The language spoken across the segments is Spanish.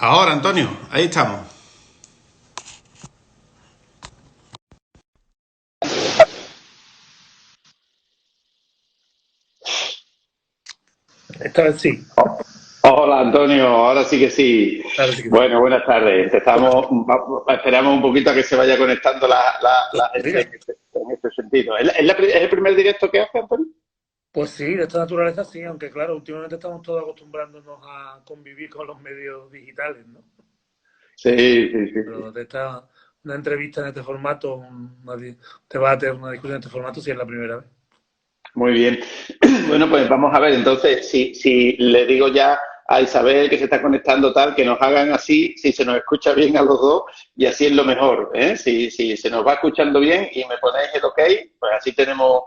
Ahora, Antonio, ahí estamos. Esta vez sí. Hola Antonio, ahora sí que sí. Claro, sí que sí. Bueno, buenas tardes. Esperamos un poquito a que se vaya conectando la gente Mira, en este sentido. ¿Es el primer directo que hace, Antonio? pues sí, de esta naturaleza sí, aunque claro, últimamente estamos todos acostumbrándonos a convivir con los medios digitales, ¿no? Sí, sí, sí, Pero sí. de esta, una entrevista en este formato, debate, una discusión en este formato, sí es la primera vez. Muy bien. Bueno, pues vamos a ver, entonces, si le digo ya a Isabel que se está conectando tal, que nos hagan así, si se nos escucha bien a los dos, y así es lo mejor, ¿eh? Si se nos va escuchando bien y me ponéis el ok, pues así tenemos,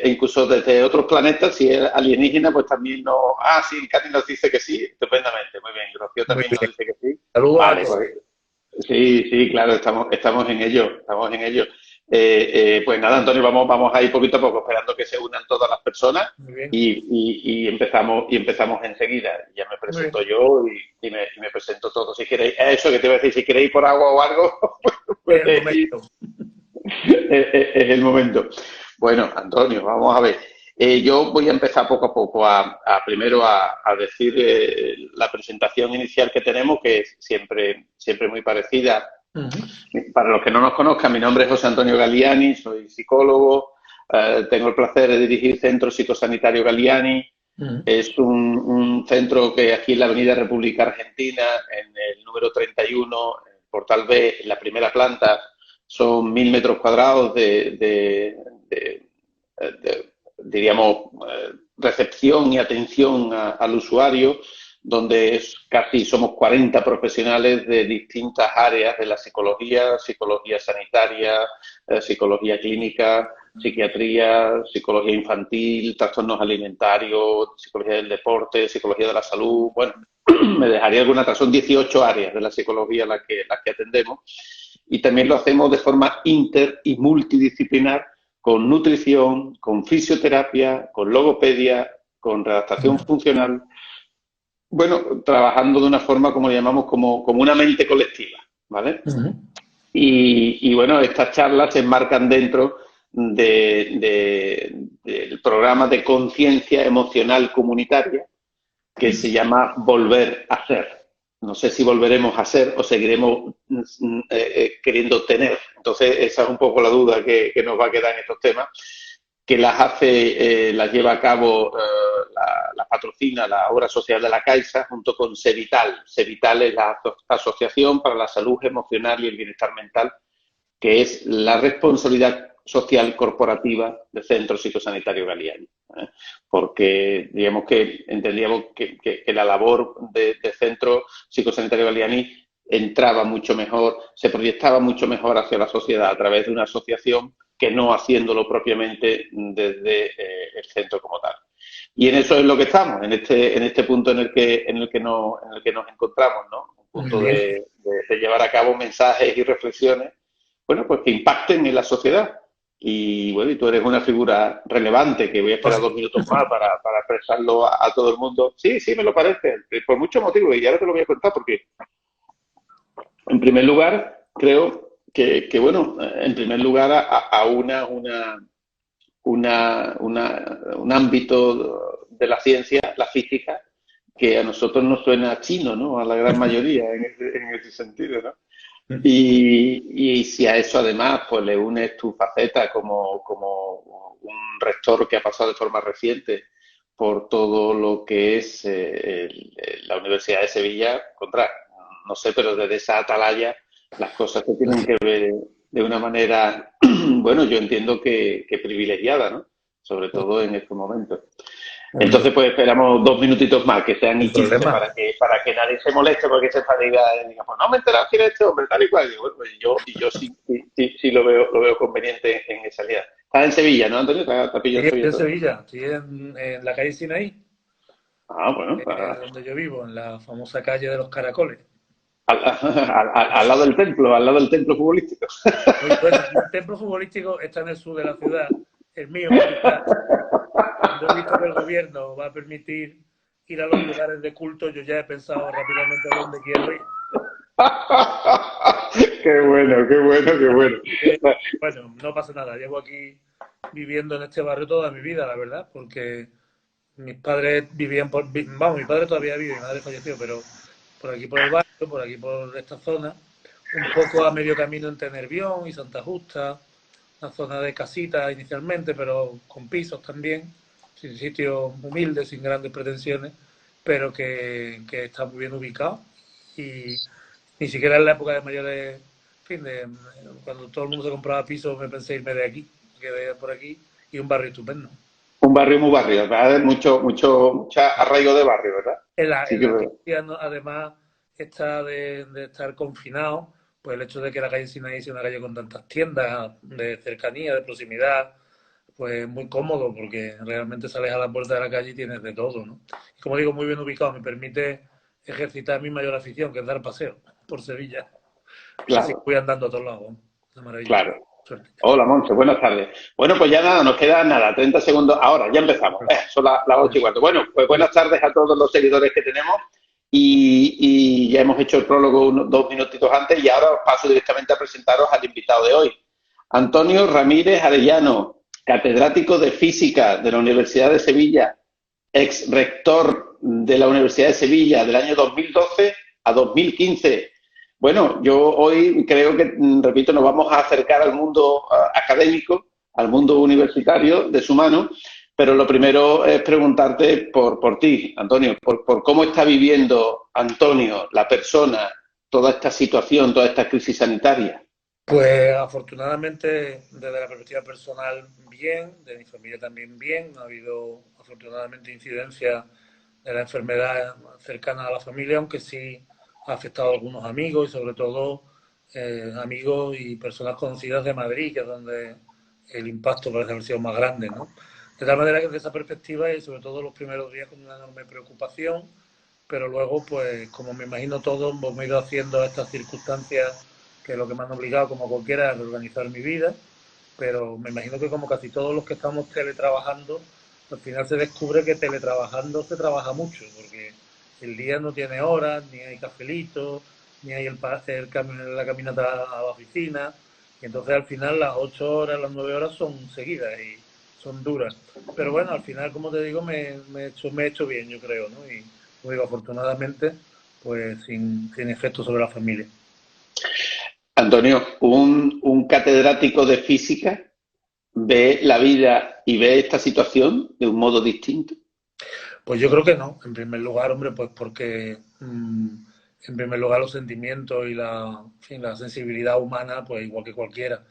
incluso desde otros planetas, si es alienígena, pues también no... Ah, sí, Cati nos dice que sí, estupendamente, muy bien, y Rocío Muy también nos bien. dice que sí. Saludos a Vale, todos. pues sí, sí, claro, estamos en ello, estamos en ello. Pues nada, Antonio, vamos a ir poquito a poco, esperando que se unan todas las personas Muy bien. y empezamos enseguida. Ya me Muy presento bien. yo y me presento todo. Si queréis, eso que te iba a decir, si queréis ir por agua o algo, El puede ir, momento. es el momento. Bueno, Antonio, vamos a ver. Yo voy a empezar poco a poco primero a decir la presentación inicial que tenemos, que es siempre muy parecida. Ujú, Para los que no nos conozcan, mi nombre es José Antonio Galiani, soy psicólogo, tengo el placer de dirigir Centro Psicosanitario Galiani. ujú. Es un centro que aquí en la Avenida República Argentina, en el número 31, en Portal B, en la primera planta, son 1.000 metros cuadrados diríamos, recepción y atención al usuario, donde casi somos 40 profesionales de distintas áreas de la psicología, psicología sanitaria, psicología clínica, psiquiatría, psicología infantil, trastornos alimentarios, psicología del deporte, psicología de la salud. Bueno, me dejaría alguna otra. Son 18 áreas de la psicología las que atendemos. Y también lo hacemos de forma inter y multidisciplinar, con nutrición, con fisioterapia, con logopedia, con redactación funcional. Bueno, trabajando de una forma, como le llamamos, como una mente colectiva, ¿vale? Ujú. Y bueno, estas charlas se enmarcan dentro del programa de conciencia emocional comunitaria que se llama Volver a Ser. No sé si volveremos a ser o seguiremos queriendo tener. Entonces, esa es un poco la duda que nos va a quedar en estos temas, que las lleva a cabo, la patrocina la obra social de la Caixa junto con Cevital. Cevital es la Asociación para la Salud Emocional y el Bienestar Mental, que es la responsabilidad social corporativa del Centro Psicosanitario Galiani. Porque digamos que entendíamos que la labor de Centro Psicosanitario Galiani entraba mucho mejor, se proyectaba mucho mejor hacia la sociedad a través de una asociación que no haciéndolo propiamente desde el centro como tal. Y en eso es lo que estamos, en este punto en el que nos encontramos, ¿no? Un Muy punto bien. de llevar a cabo mensajes y reflexiones, bueno, pues que impacten en la sociedad. Y bueno, y tú eres una figura relevante, que voy a esperar Pues, 2 minutos más para expresarlo a todo el mundo. Sí, sí, me lo parece, por muchos motivos, y ahora te lo voy a contar, porque en primer lugar, creo bueno, en primer lugar, a un ámbito de la ciencia, la física, que a nosotros nos suena chino, ¿no? A la gran mayoría en ese sentido, ¿no? Y si a eso además pues le unes tu faceta como un rector que ha pasado de forma reciente por todo lo que es la Universidad de Sevilla, no sé, pero desde esa atalaya las cosas se tienen que ver de una manera, bueno, yo entiendo que privilegiada, ¿no? Sobre pues, todo en estos momentos. hombre, Entonces, pues esperamos 2 minutitos más, que sean sin y 15, problema. para que nadie se moleste porque se fatiga y diga, pues no me he enterado quién es este hombre, tal y cual. Y digo, bueno, pues yo sí lo veo conveniente en esa idea. Estás en Sevilla, ¿no, Antonio? ¿Te Sí, pillo en estoy Sevilla en todo? Sevilla, estoy en la calle Sinaí, Bueno, donde yo vivo, en la famosa calle de los Caracoles. al lado del templo futbolístico. Muy bueno, el templo futbolístico está en el sur de la ciudad, el mío en particular. Cuando he visto que el gobierno va a permitir ir a los lugares de culto, yo ya he pensado rápidamente a dónde quiero ir. Qué bueno, qué bueno, qué bueno. Bueno, no pasa nada, llevo aquí viviendo en este barrio toda mi vida, la verdad, porque mis padres vivían vamos, mi padre todavía vive, mi madre falleció, pero por aquí por el barrio, por aquí por esta zona, un poco a medio camino entre Nervión y Santa Justa, una zona de casitas inicialmente, pero con pisos también, sin sitios humildes, sin grandes pretensiones, pero que está muy bien ubicado. Y ni siquiera en la época de mayores, en fin, cuando todo el mundo se compraba pisos, me pensé irme de aquí, quedé por aquí, y un barrio estupendo. Un barrio muy barrio, ¿verdad? Mucha arraigo de barrio, ¿verdad? Sí En que la que además está de estar confinado, pues el hecho de que la calle Sinaí sea una calle con tantas tiendas de cercanía, de proximidad, pues muy cómodo porque realmente sales a la puerta de la calle y tienes de todo, ¿no? Y como digo, muy bien ubicado, me permite ejercitar mi mayor afición, que es dar paseo por Sevilla. Así que claro, voy andando a todos lados, ¿no? Una maravilla. claro. Suerte. Hola, Monse, buenas tardes. Bueno, pues ya nada, nos queda nada, 30 segundos. Ahora, ya empezamos. Son las 8:15. Bueno, pues buenas tardes a todos los seguidores que tenemos y ya hemos hecho el prólogo 2 minutitos antes y ahora os paso directamente a presentaros al invitado de hoy. Antonio Ramírez Arellano, catedrático de Física de la Universidad de Sevilla, ex rector de la Universidad de Sevilla del año 2012 a 2015. Bueno, yo hoy creo que, repito, nos vamos a acercar al mundo académico, al mundo universitario de su mano, pero lo primero es preguntarte por ti, Antonio, por cómo está viviendo Antonio, la persona, toda esta situación, toda esta crisis sanitaria. Pues afortunadamente, desde la perspectiva personal, bien, de mi familia también bien. No ha habido afortunadamente incidencia de la enfermedad cercana a la familia, aunque sí ha afectado a algunos amigos y sobre todo amigos y personas conocidas de Madrid, que es donde el impacto parece haber sido más grande, ¿no? De tal manera que desde esa perspectiva y sobre todo los primeros días con una enorme preocupación, pero luego, pues como me imagino todos, hemos ido haciendo estas circunstancias que lo que me han obligado, como cualquiera, a reorganizar mi vida, pero me imagino que como casi todos los que estamos teletrabajando, al final se descubre que teletrabajando se trabaja mucho, porque el día no tiene horas, ni hay cafelito, ni hay la caminata a la oficina, y entonces al final las 8 horas, las 9 horas son seguidas y son duras. Pero bueno, al final, como te digo, me he hecho bien, yo creo, ¿no? Y como digo, afortunadamente, pues sin efecto sobre la familia. Antonio, un catedrático de física ve la vida y ve esta situación de un modo distinto. Pues yo creo que no. En primer lugar, hombre, pues porque en primer lugar los sentimientos y en fin, la sensibilidad humana, pues igual que cualquiera.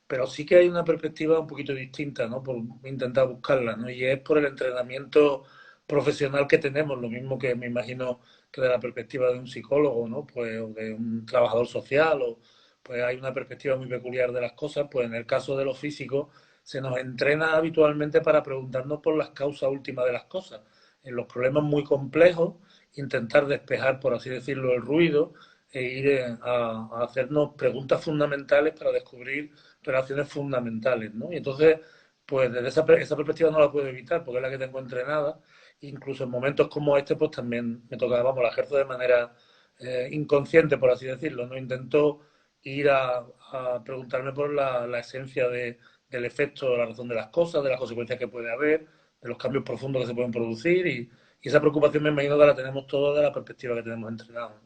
Pero sí que hay una perspectiva un poquito distinta, ¿no? Por intentar buscarla, ¿no? Y es por el entrenamiento profesional que tenemos, lo mismo que me imagino que de la perspectiva de un psicólogo, ¿no? Pues o de un trabajador social, o pues hay una perspectiva muy peculiar de las cosas, pues en el caso de los físicos se nos entrena habitualmente para preguntarnos por las causas últimas de las cosas. En los problemas muy complejos, intentar despejar, por así decirlo, el ruido e ir a hacernos preguntas fundamentales para descubrir relaciones fundamentales, ¿no? Y entonces, pues desde esa perspectiva no la puedo evitar, porque es la que tengo entrenada. Incluso en momentos como este, pues también me toca, vamos, la ejerzo de manera inconsciente, por así decirlo, ¿no? Intento ir a preguntarme por la esencia del efecto, la razón de las cosas, de las consecuencias que puede haber, de los cambios profundos que se pueden producir y esa preocupación me imagino que la tenemos todos de la perspectiva que tenemos entrenado.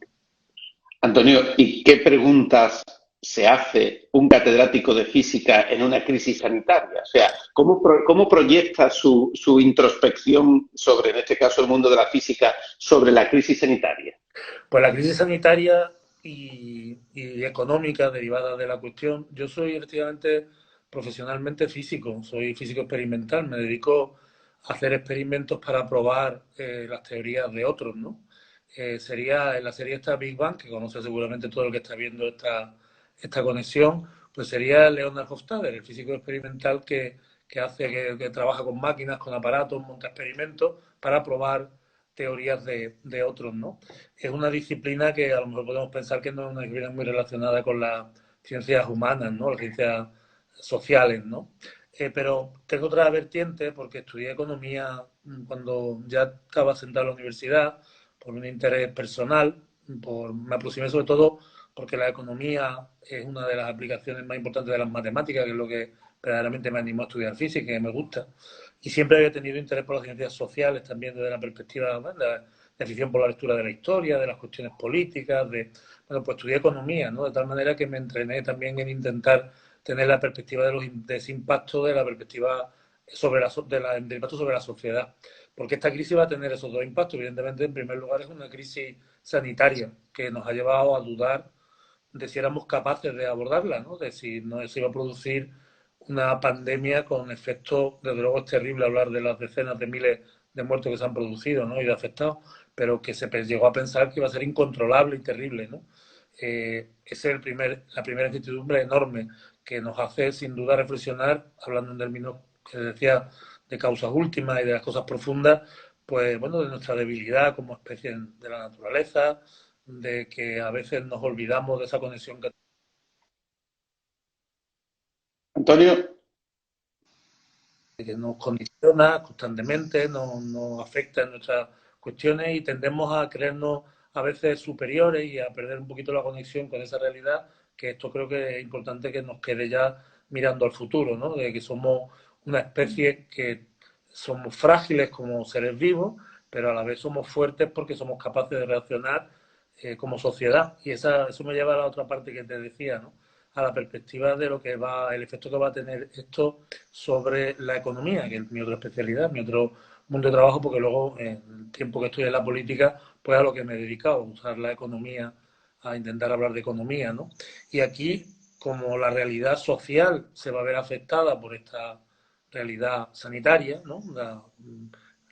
Antonio, ¿y qué preguntas se hace un catedrático de física en una crisis sanitaria? O sea, ¿cómo proyecta su introspección sobre, en este caso, el mundo de la física, sobre la crisis sanitaria? Pues la crisis sanitaria y económica derivada de la cuestión, yo soy efectivamente profesionalmente físico, soy físico experimental, me dedico a hacer experimentos para probar las teorías de otros, ¿no? Sería en la serie esta Big Bang, que conoce seguramente todo el que está viendo esta conexión, pues sería Leonard Hofstadter, el físico experimental que trabaja con máquinas, con aparatos, monta experimentos para probar teorías de otros, ¿no? Es una disciplina que a lo mejor podemos pensar que no es una disciplina muy relacionada con las ciencias humanas, ¿no? Las ciencias sociales, ¿no? Pero tengo otra vertiente porque estudié economía cuando ya estaba sentado en la universidad por un interés personal, me aproximé sobre todo porque la economía es una de las aplicaciones más importantes de las matemáticas, que es lo que verdaderamente me animó a estudiar física y que me gusta. Y siempre había tenido interés por las ciencias sociales también desde la perspectiva, bueno, de afición por la lectura de la historia, de las cuestiones políticas, bueno, pues estudié economía, ¿no? De tal manera que me entrené también en intentar tener la perspectiva de ese impacto, de la perspectiva sobre del impacto sobre la sociedad. Porque esta crisis va a tener esos dos impactos. Evidentemente, en primer lugar, es una crisis sanitaria que nos ha llevado a dudar de si éramos capaces de abordarla, ¿no? De si no se iba a producir una pandemia con efectos, desde luego es terrible hablar de las decenas de miles de muertos que se han producido, ¿no? Y de afectados, pero que se llegó a pensar que iba a ser incontrolable y terrible, ¿no? Esa es la primera incertidumbre enorme que nos hace sin duda reflexionar, hablando en términos que decía de causas últimas y de las cosas profundas, pues bueno, de nuestra debilidad como especie de la naturaleza, de que a veces nos olvidamos de esa conexión Antonio, que nos condiciona constantemente, nos afecta en nuestras cuestiones y tendemos a creernos a veces superiores y a perder un poquito la conexión con esa realidad, que esto creo que es importante que nos quede ya mirando al futuro, ¿no? De que somos una especie que somos frágiles como seres vivos, pero a la vez somos fuertes porque somos capaces de reaccionar como sociedad. Y eso me lleva a la otra parte que te decía, ¿no? A la perspectiva de lo que el efecto que va a tener esto sobre la economía, que es mi otra especialidad, mi otro mundo de trabajo, porque luego, en el tiempo que estoy en la política, pues a lo que me he dedicado, a usar la economía, a intentar hablar de economía, ¿no? Y aquí, como la realidad social se va a ver afectada por esta realidad sanitaria, ¿no?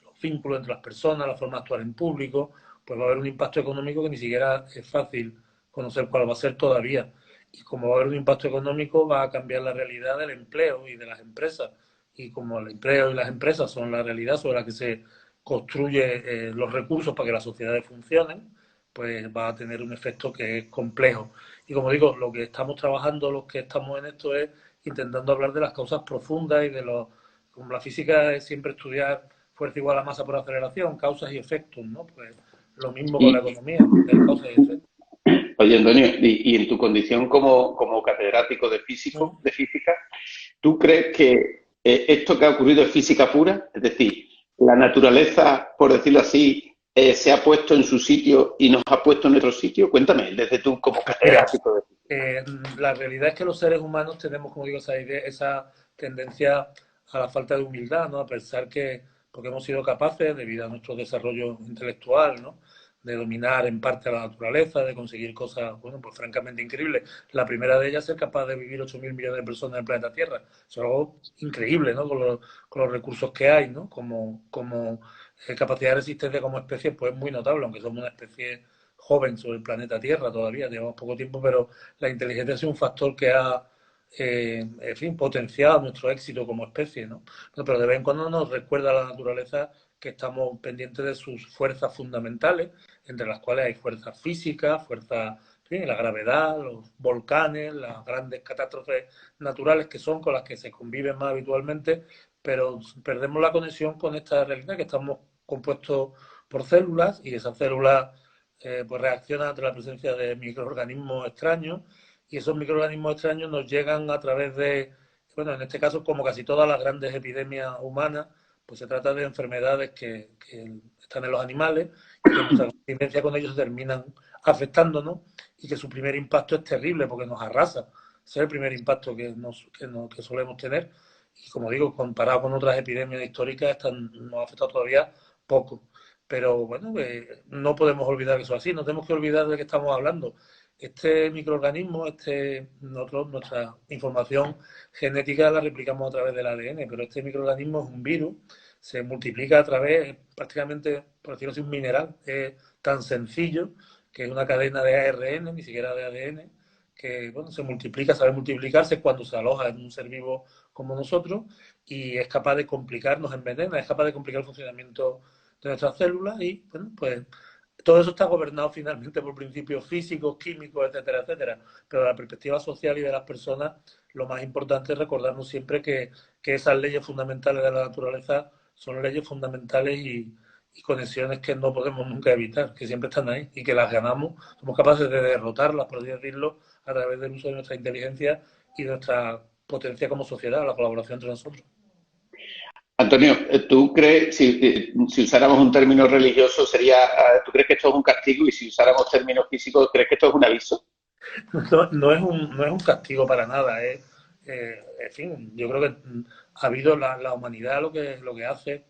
Los vínculos entre las personas, la forma de actuar en público, pues va a haber un impacto económico que ni siquiera es fácil conocer cuál va a ser todavía. Y como va a haber un impacto económico, va a cambiar la realidad del empleo y de las empresas. Y como el empleo y las empresas son la realidad sobre la que se construye los recursos para que las sociedades funcionen, pues va a tener un efecto que es complejo. Y como digo, lo que estamos trabajando, los que estamos en esto, es intentando hablar de las causas profundas y de los... Como la física es siempre estudiar fuerza igual a masa por aceleración, causas y efectos, ¿no? Pues lo mismo con la y, economía, de causas y efectos. oye, Antonio, y en tu condición como catedrático ¿No? de física, ¿tú crees que esto que ha ocurrido es física pura? Es decir, la naturaleza, por decirlo así, se ha puesto en su sitio y nos ha puesto en nuestro sitio. Cuéntame, desde tú como Pues mira, catedrático de física. eh, la realidad es que los seres humanos tenemos, como digo, esa tendencia a la falta de humildad, ¿no? A pensar que, porque hemos sido capaces, debido a nuestro desarrollo intelectual, ¿no? De dominar en parte a la naturaleza, de conseguir cosas, bueno, pues francamente increíbles. La primera de ellas es ser capaz de vivir 8.000 millones de personas en el planeta Tierra. Eso es algo increíble, ¿no? Con los recursos que hay, ¿no? Como capacidad de resistencia como especie, pues es muy notable, aunque somos una especie joven sobre el planeta Tierra todavía, llevamos poco tiempo, pero la inteligencia ha sido un factor que ha, en fin, potenciado nuestro éxito como especie, ¿no? Pero de vez en cuando nos recuerda a la naturaleza que estamos pendientes de sus fuerzas fundamentales, entre las cuales hay fuerzas físicas, fuerzas, en fin, la gravedad, los volcanes, las grandes catástrofes naturales que son con las que se conviven más habitualmente, pero perdemos la conexión con esta realidad que estamos compuestos por células y esas células pues reaccionan ante la presencia de microorganismos extraños y esos microorganismos extraños nos llegan a través de, bueno, en este caso, como casi todas las grandes epidemias humanas, pues se trata de enfermedades que están en los animales y que en nuestra convivencia con ellos se terminan afectándonos y que su primer impacto es terrible porque nos arrasa. Ese es el primer impacto que solemos tener. Y como digo, comparado con otras epidemias históricas, esta nos ha afectado todavía poco. Pero bueno, no podemos olvidar que eso es así, no tenemos que olvidar de qué estamos hablando. Este microorganismo, nuestra información genética la replicamos a través del ADN, pero este microorganismo es un virus, se multiplica a través, prácticamente, por decirlo así, un mineral, es tan sencillo que es una cadena de ARN, ni siquiera de ADN, que bueno, se multiplica, sabe multiplicarse cuando se aloja en un ser vivo como nosotros y es capaz de complicar, nos envenena, es capaz de complicar el funcionamiento de nuestras células y, bueno, pues todo eso está gobernado finalmente por principios físicos, químicos, etcétera, etcétera. Pero de la perspectiva social y de las personas, lo más importante es recordarnos siempre que esas leyes fundamentales de la naturaleza son leyes fundamentales y conexiones que no podemos nunca evitar, que siempre están ahí y que las ganamos, somos capaces de derrotarlas, por así decirlo, a través del uso de nuestra inteligencia y de nuestra potencia como sociedad, la colaboración entre nosotros. Antonio, ¿tú crees, si usáramos un término religioso, ¿tú crees que esto es un castigo? Y si usáramos términos físicos, ¿crees que esto es un aviso? No es un castigo para nada. En fin, yo creo que ha habido la humanidad lo que hace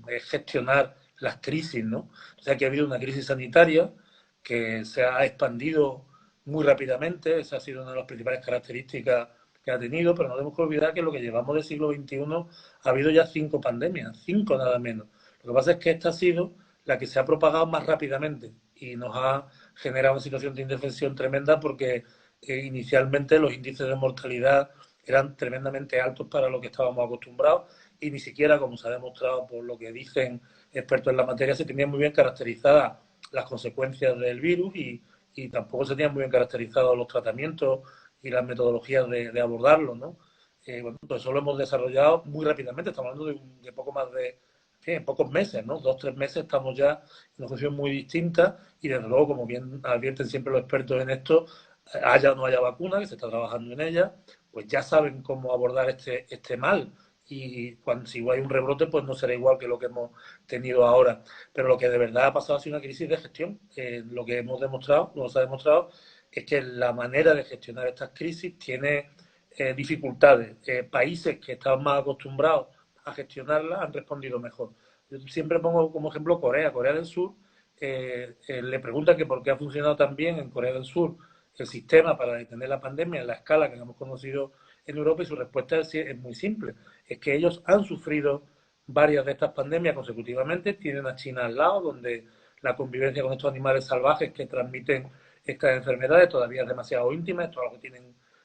es gestionar las crisis, ¿no? O sea, que ha habido una crisis sanitaria que se ha expandido muy rápidamente, esa ha sido una de las principales características que ha tenido, pero no tenemos que olvidar que lo que llevamos del siglo XXI ha habido ya 5 pandemias, 5 nada menos. Lo que pasa es que esta ha sido la que se ha propagado más rápidamente y nos ha generado una situación de indefensión tremenda porque inicialmente los índices de mortalidad eran tremendamente altos para lo que estábamos acostumbrados y ni siquiera, como se ha demostrado por lo que dicen expertos en la materia, se tenían muy bien caracterizadas las consecuencias del virus y tampoco se tenían muy bien caracterizados los tratamientos y las metodologías de abordarlo, ¿no? Bueno, pues eso lo hemos desarrollado muy rápidamente, estamos hablando de poco más de, en pocos meses, ¿no? 2 o 3 meses estamos ya en una situación muy distinta y desde luego, como bien advierten siempre los expertos en esto, haya o no haya vacuna, que se está trabajando en ella, pues ya saben cómo abordar este mal. Y cuando si hay un rebrote, pues no será igual que lo que hemos tenido ahora. Pero lo que de verdad ha pasado ha sido una crisis de gestión. Lo que hemos demostrado, lo que se ha demostrado, es que la manera de gestionar estas crisis tiene dificultades. Países que estaban más acostumbrados a gestionarlas han respondido mejor. Yo siempre pongo como ejemplo Corea. Corea del Sur le preguntan que por qué ha funcionado tan bien en Corea del Sur el sistema para detener la pandemia en la escala que hemos conocido en Europa y su respuesta es muy simple. Es que ellos han sufrido varias de estas pandemias consecutivamente, tienen a China al lado, donde la convivencia con estos animales salvajes que transmiten estas enfermedades todavía es demasiado íntima, esto es algo que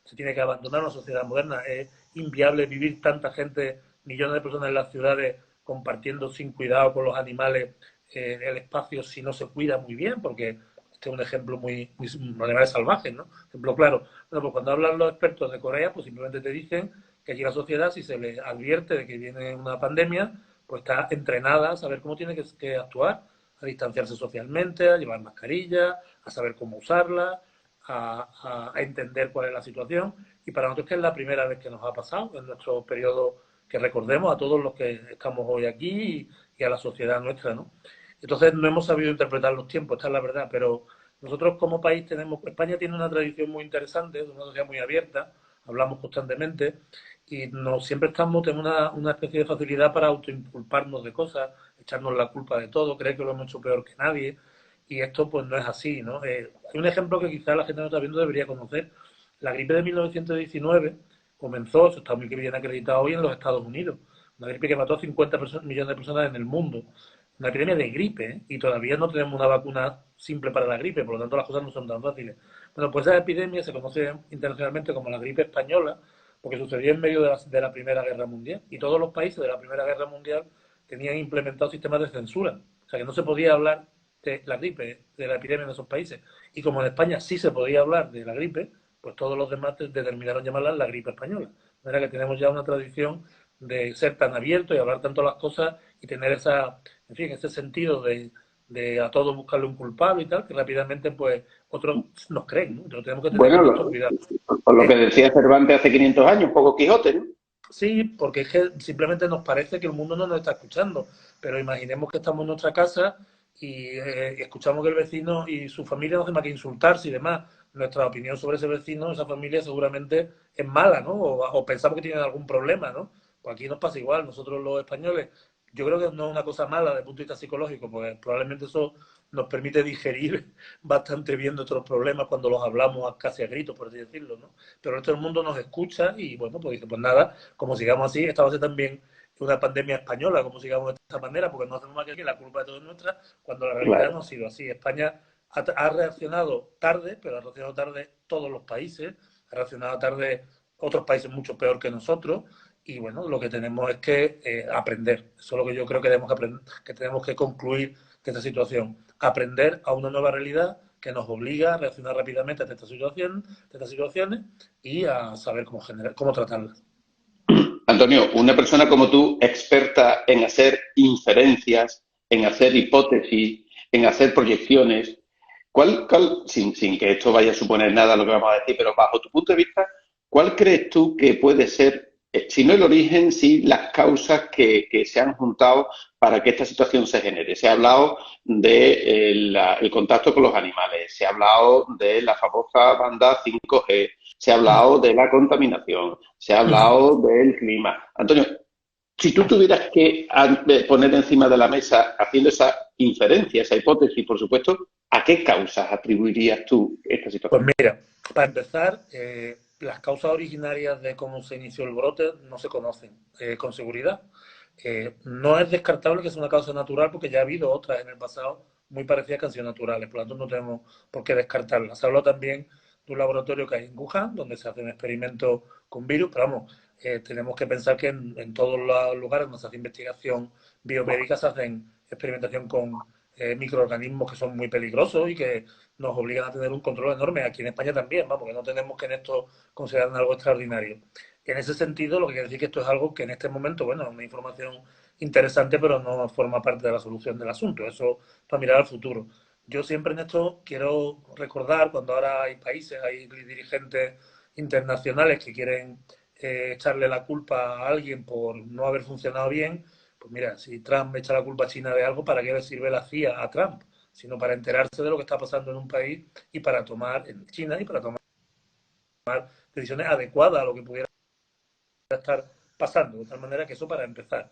se tiene que abandonar en una sociedad moderna. Es inviable vivir tanta gente, millones de personas en las ciudades compartiendo sin cuidado con los animales el espacio si no se cuida muy bien, porque este es un ejemplo muy animales salvajes, ¿no? Ejemplo claro. Bueno, pues cuando hablan los expertos de Corea, pues simplemente te dicen que allí la sociedad, si se les advierte de que viene una pandemia, pues está entrenada a saber cómo tiene que actuar, a distanciarse socialmente, a llevar mascarillas, a saber cómo usarla, a entender cuál es la situación. Y para nosotros que es la primera vez que nos ha pasado en nuestro periodo, que recordemos a todos los que estamos hoy aquí y a la sociedad nuestra, ¿no? Entonces no hemos sabido interpretar los tiempos, esta es la verdad, pero nosotros como país España tiene una tradición muy interesante, es una sociedad muy abierta, hablamos constantemente y siempre tenemos una especie de facilidad para autoinculparnos de cosas, echarnos la culpa de todo, creer que lo hemos hecho peor que nadie y esto pues no es así, ¿no? Hay un ejemplo que quizás la gente no está viendo, debería conocer. La gripe de 1919 comenzó, eso está muy bien acreditado hoy, en los Estados Unidos, una gripe que mató a 50 millones de personas en el mundo, una epidemia de gripe, ¿eh? Y todavía no tenemos una vacuna simple para la gripe, por lo tanto las cosas no son tan fáciles. Bueno, pues esa epidemia se conoce internacionalmente como la gripe española, porque sucedió en medio de la Primera Guerra Mundial y todos los países de la Primera Guerra Mundial tenían implementados sistemas de censura, o sea que no se podía hablar de la gripe, de la epidemia en esos países. Y como en España sí se podía hablar de la gripe, pues todos los demás determinaron llamarla la gripe española. De manera que tenemos ya una tradición de ser tan abiertos y hablar tanto las cosas y tener en fin, ese sentido de a todos buscarle un culpable y tal, que rápidamente pues otros nos creen, ¿no? Entonces tenemos que tener Bueno, mucho cuidado. por lo que decía Cervantes hace 500 años, un poco Quijote, ¿no? Sí, porque es que simplemente nos parece que el mundo no nos está escuchando, pero imaginemos que estamos en nuestra casa y escuchamos que el vecino y su familia no hace más que insultarse y demás. Nuestra opinión sobre ese vecino, esa familia seguramente es mala, ¿no? O pensamos que tienen algún problema, ¿no? Pues aquí nos pasa igual, nosotros los españoles, yo creo que no es una cosa mala desde el punto de vista psicológico, porque probablemente eso nos permite digerir bastante bien nuestros problemas cuando los hablamos casi a gritos, por así decirlo, ¿no? Pero el resto del mundo nos escucha y bueno, pues dice, pues nada, como sigamos así, esta va a ser también una pandemia española, como sigamos de esta manera, porque no hacemos más que la culpa de todo es nuestra, cuando la realidad Claro. no ha sido así. España ha reaccionado tarde, pero ha reaccionado tarde todos los países, ha reaccionado tarde otros países mucho peor que nosotros, y bueno, lo que tenemos es que aprender. Eso es lo que yo creo que tenemos que aprender, que tenemos que concluir de esta situación. Aprender a una nueva realidad que nos obliga a reaccionar rápidamente ante estas situaciones y a saber cómo tratarlas. Antonio, una persona como tú, experta en hacer inferencias, en hacer hipótesis, en hacer proyecciones, sin que esto vaya a suponer nada lo que vamos a decir, pero bajo tu punto de vista, ¿cuál crees tú que puede ser, si no el origen, si las causas que se han juntado para que esta situación se genere? Se ha hablado del el contacto con los animales, se ha hablado de la famosa banda 5G, se ha hablado de la contaminación, se ha hablado del clima. Antonio, si tú tuvieras que poner encima de la mesa, haciendo esa inferencia, esa hipótesis, por supuesto, ¿a qué causas atribuirías tú esta Pues situación? mira, para empezar, las causas originarias de cómo se inició el brote no se conocen con seguridad. No es descartable que sea una causa natural porque ya ha habido otras en el pasado muy parecidas que han sido naturales, por lo tanto no tenemos por qué descartarlas. Se habló también de un laboratorio que hay en Wuhan, donde se hacen experimentos con virus, pero vamos, tenemos que pensar que en todos los lugares donde se hace investigación biomédica se hacen experimentación con microorganismos que son muy peligrosos y que nos obligan a tener un control enorme. Aquí en España también, vamos, que no tenemos que en esto considerar algo extraordinario. En ese sentido, lo que quiere decir que esto es algo que en este momento, bueno, es una información interesante, pero no forma parte de la solución del asunto. Eso para mirar al futuro. Yo siempre en esto quiero recordar, cuando ahora hay países, hay dirigentes internacionales que quieren echarle la culpa a alguien por no haber funcionado bien, pues mira, si Trump echa la culpa a China de algo, ¿para qué le sirve la CIA a Trump? Sino para enterarse de lo que está pasando en un país y para tomar en China y para tomar decisiones adecuadas a lo que pudiera estar pasando. De tal manera que eso para empezar.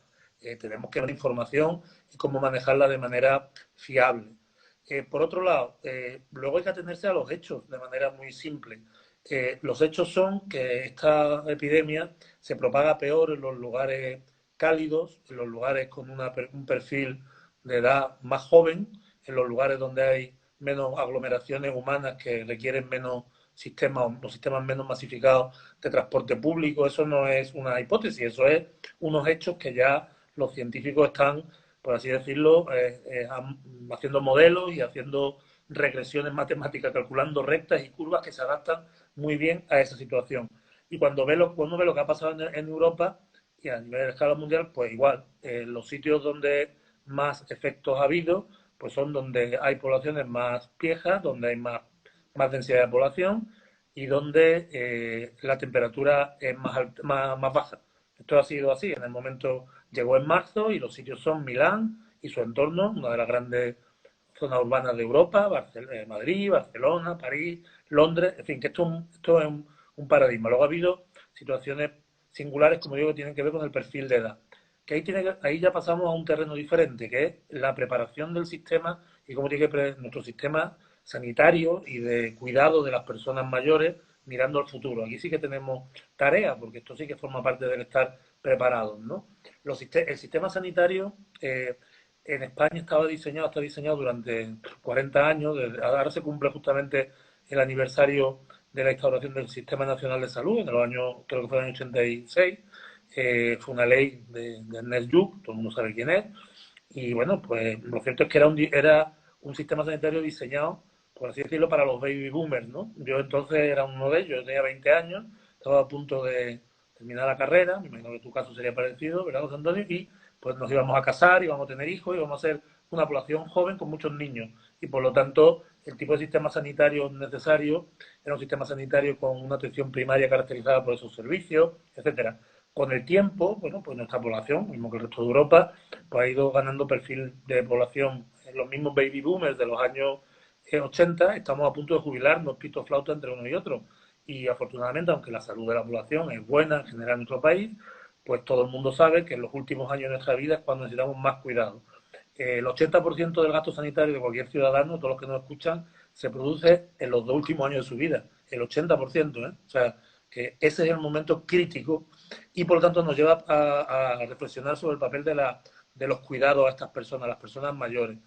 Tenemos que ver información y cómo manejarla de manera fiable. Por otro lado, luego hay que atenerse a los hechos de manera muy simple. Los hechos son que esta epidemia se propaga peor en los lugares cálidos, en los lugares con un perfil de edad más joven, en los lugares donde hay menos aglomeraciones humanas que requieren menos sistemas, los sistemas menos masificados de transporte público. Eso no es una hipótesis, eso es unos hechos que ya los científicos están, por así decirlo, haciendo modelos y haciendo regresiones matemáticas, calculando rectas y curvas que se adaptan muy bien a esa situación. Y cuando uno ve lo que ha pasado en Europa y a nivel de escala mundial, pues igual, los sitios donde más efectos ha habido, pues son donde hay poblaciones más viejas, donde hay más densidad de población y donde la temperatura es más baja. Esto ha sido así. En el momento llegó en marzo y los sitios son Milán y su entorno, una de las grandes zonas urbanas de Europa, Madrid, Barcelona, París, Londres, en fin, que esto es un paradigma. Luego ha habido situaciones singulares, como digo, que tienen que ver con el perfil de edad. Que ahí ya pasamos a un terreno diferente, que es la preparación del sistema y cómo tiene que nuestro sistema sanitario y de cuidado de las personas mayores mirando al futuro. Aquí sí que tenemos tarea, porque esto sí que forma parte del estar preparados, ¿no? El sistema sanitario en España está diseñado durante 40 años, ahora se cumple justamente el aniversario de la instauración del Sistema Nacional de Salud, en los años, creo que fue en el año 86, fue una ley de Ernest Lluch, todo el mundo sabe quién es, y bueno, pues lo cierto es que era un sistema sanitario diseñado, por así decirlo, para los baby boomers, ¿no? Yo entonces era uno de ellos, yo tenía 20 años, estaba a punto de terminar la carrera, me imagino que tu caso sería parecido, ¿verdad, José Antonio? Y pues nos íbamos a casar, íbamos a tener hijos, íbamos a ser una población joven con muchos niños. Y por lo tanto, el tipo de sistema sanitario necesario era un sistema sanitario con una atención primaria caracterizada por esos servicios, etcétera. Con el tiempo, bueno, pues nuestra población, mismo que el resto de Europa, pues ha ido ganando perfil de población. En los mismos baby boomers de los años 80, estamos a punto de jubilarnos, pito flauta entre uno y otro. Y afortunadamente, aunque la salud de la población es buena en general en nuestro país, pues todo el mundo sabe que en los últimos años de nuestra vida es cuando necesitamos más cuidado. El 80% del gasto sanitario de cualquier ciudadano, todos los que nos escuchan, se produce en los 2 últimos años de su vida. El 80%, ¿eh? O sea, que ese es el momento crítico y por lo tanto nos lleva a reflexionar sobre el papel de los cuidados a estas personas, a las personas mayores.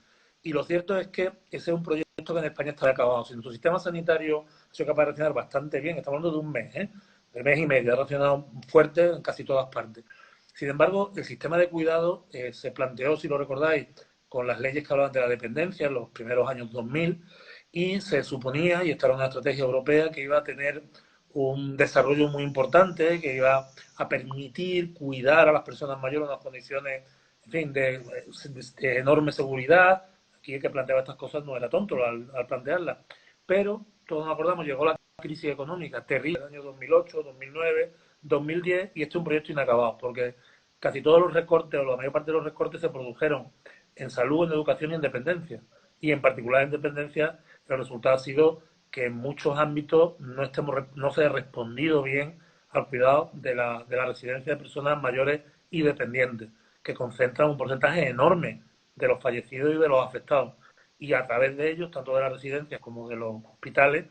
Y lo cierto es que ese es un proyecto que en España está acabado. Si nuestro sistema sanitario ha sido capaz de reaccionar bastante bien, estamos hablando de un mes, ¿eh? de mes y medio, ha reaccionado fuerte en casi todas partes. Sin embargo, el sistema de cuidado se planteó, si lo recordáis, con las leyes que hablaban de la dependencia en los primeros años 2000 y se suponía, y esta era una estrategia europea, que iba a tener un desarrollo muy importante, que iba a permitir cuidar a las personas mayores en unas condiciones, en fin, de enorme seguridad. Aquí el que planteaba estas cosas no era tonto al plantearlas. Pero todos nos acordamos, llegó la crisis económica terrible en el año 2008, 2009, 2010 y este es un proyecto inacabado porque casi todos los recortes o la mayor parte de los recortes se produjeron en salud, en educación y en dependencia. Y en particular en dependencia el resultado ha sido que en muchos ámbitos no se ha respondido bien al cuidado de la residencia de personas mayores y dependientes, que concentran un porcentaje enorme de los fallecidos y de los afectados. Y a través de ellos, tanto de las residencias como de los hospitales,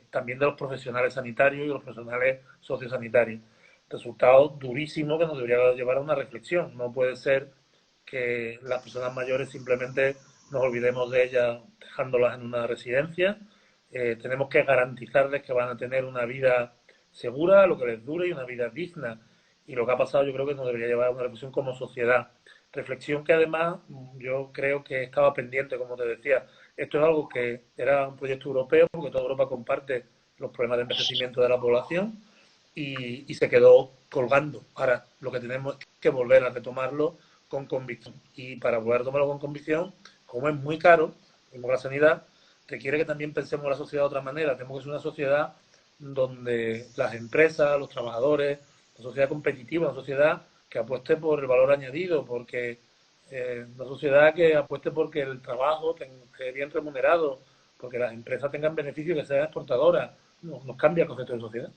también de los profesionales sanitarios y de los profesionales sociosanitarios. Resultado durísimo que nos debería llevar a una reflexión. No puede ser que las personas mayores simplemente nos olvidemos de ellas dejándolas en una residencia. Tenemos que garantizarles que van a tener una vida segura, lo que les dure y una vida digna. Y lo que ha pasado yo creo que nos debería llevar a una reflexión como sociedad. Reflexión que además yo creo que estaba pendiente, como te decía. Esto es algo que era un proyecto europeo, porque toda Europa comparte los problemas de envejecimiento de la población y se quedó colgando. Ahora, lo que tenemos es que volver a retomarlo con convicción. Y para volver a retomarlo con convicción, como es muy caro, como la sanidad, requiere que también pensemos la sociedad de otra manera. Tenemos que ser una sociedad donde las empresas, los trabajadores, una sociedad competitiva, una sociedad que apueste por el valor añadido, porque una sociedad que apueste porque el trabajo esté bien remunerado, porque las empresas tengan beneficios, que sean exportadoras. Nos cambia el concepto de sociedad.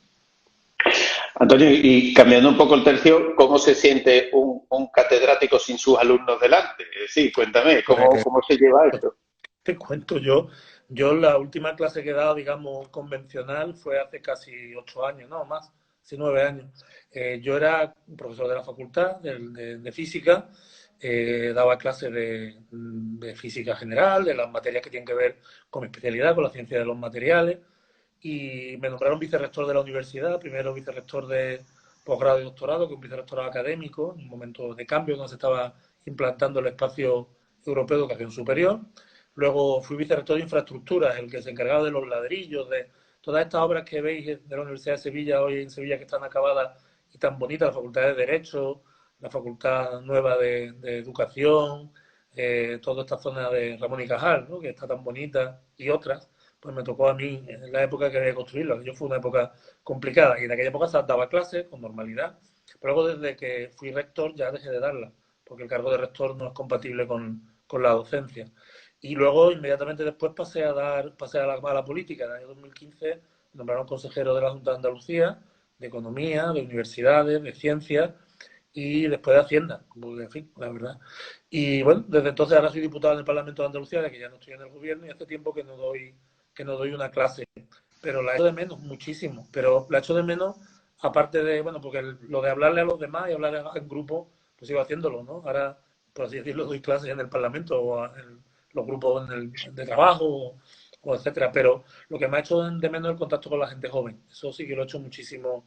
Antonio, y cambiando un poco el tercio, ¿cómo se siente un catedrático sin sus alumnos delante? Sí, cuéntame, Pues, ¿cómo se lleva esto? te cuento yo la última clase que he dado, digamos, convencional fue hace casi 8 años, no más, casi 9 años. Yo era un profesor de la facultad de física, daba clases de física general, de las materias que tienen que ver con mi especialidad, con la ciencia de los materiales, y me nombraron vicerrector de la universidad, primero vicerrector de posgrado y doctorado, que es un vicerrectorado académico, en un momento de cambio donde se estaba implantando el espacio europeo de educación superior. Luego fui vicerrector de infraestructuras, el que se encargaba de los ladrillos, de todas estas obras que veis de la Universidad de Sevilla, hoy en Sevilla, que están acabadas y tan bonitas, la Facultad de Derecho, la Facultad Nueva de Educación, toda esta zona de Ramón y Cajal, ¿no?, que está tan bonita, y otras, pues me tocó a mí en la época que había que construirlo. Aquello fue una época complicada y en aquella época se daba clases con normalidad, pero luego desde que fui rector ya dejé de darla, porque el cargo de rector no es compatible con la docencia. Y luego, inmediatamente después, pasé a la política. En el año 2015 me nombraron consejero de la Junta de Andalucía, de Economía, de Universidades, de Ciencias y después de Hacienda, porque, en fin, la verdad. Y bueno, desde entonces ahora soy diputado en el Parlamento de Andalucía, de que ya no estoy en el gobierno y hace tiempo que no doy una clase. Pero la echo de menos muchísimo. Pero la echo de menos, aparte de, bueno, porque lo de hablarle a los demás y hablar en grupo, pues sigo haciéndolo, ¿no? Ahora, por así decirlo, doy clases en el Parlamento o en los grupos de trabajo o etcétera. Pero lo que me ha hecho de menos es el contacto con la gente joven. Eso sí que lo he hecho muchísimo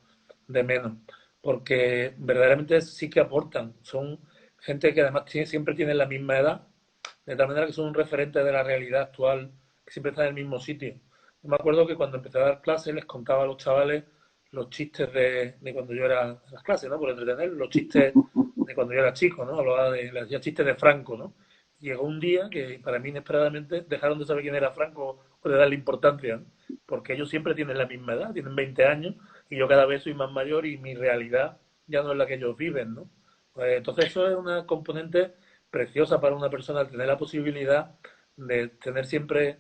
de menos. Porque verdaderamente sí que aportan. Son gente que además siempre tienen la misma edad, de tal manera que son un referente de la realidad actual, que siempre está en el mismo sitio. Yo me acuerdo que cuando empecé a dar clases les contaba a los chavales los chistes de cuando yo era en las clases, ¿no? Por entretener, los chistes de cuando yo era chico, ¿no? Les hacía chistes de Franco, ¿no? Llegó un día que para mí inesperadamente dejaron de saber quién era Franco o de darle importancia, ¿no? Porque ellos siempre tienen la misma edad, tienen 20 años y yo cada vez soy más mayor y mi realidad ya no es la que ellos viven, ¿no? Pues entonces eso es una componente preciosa para una persona, tener la posibilidad de tener siempre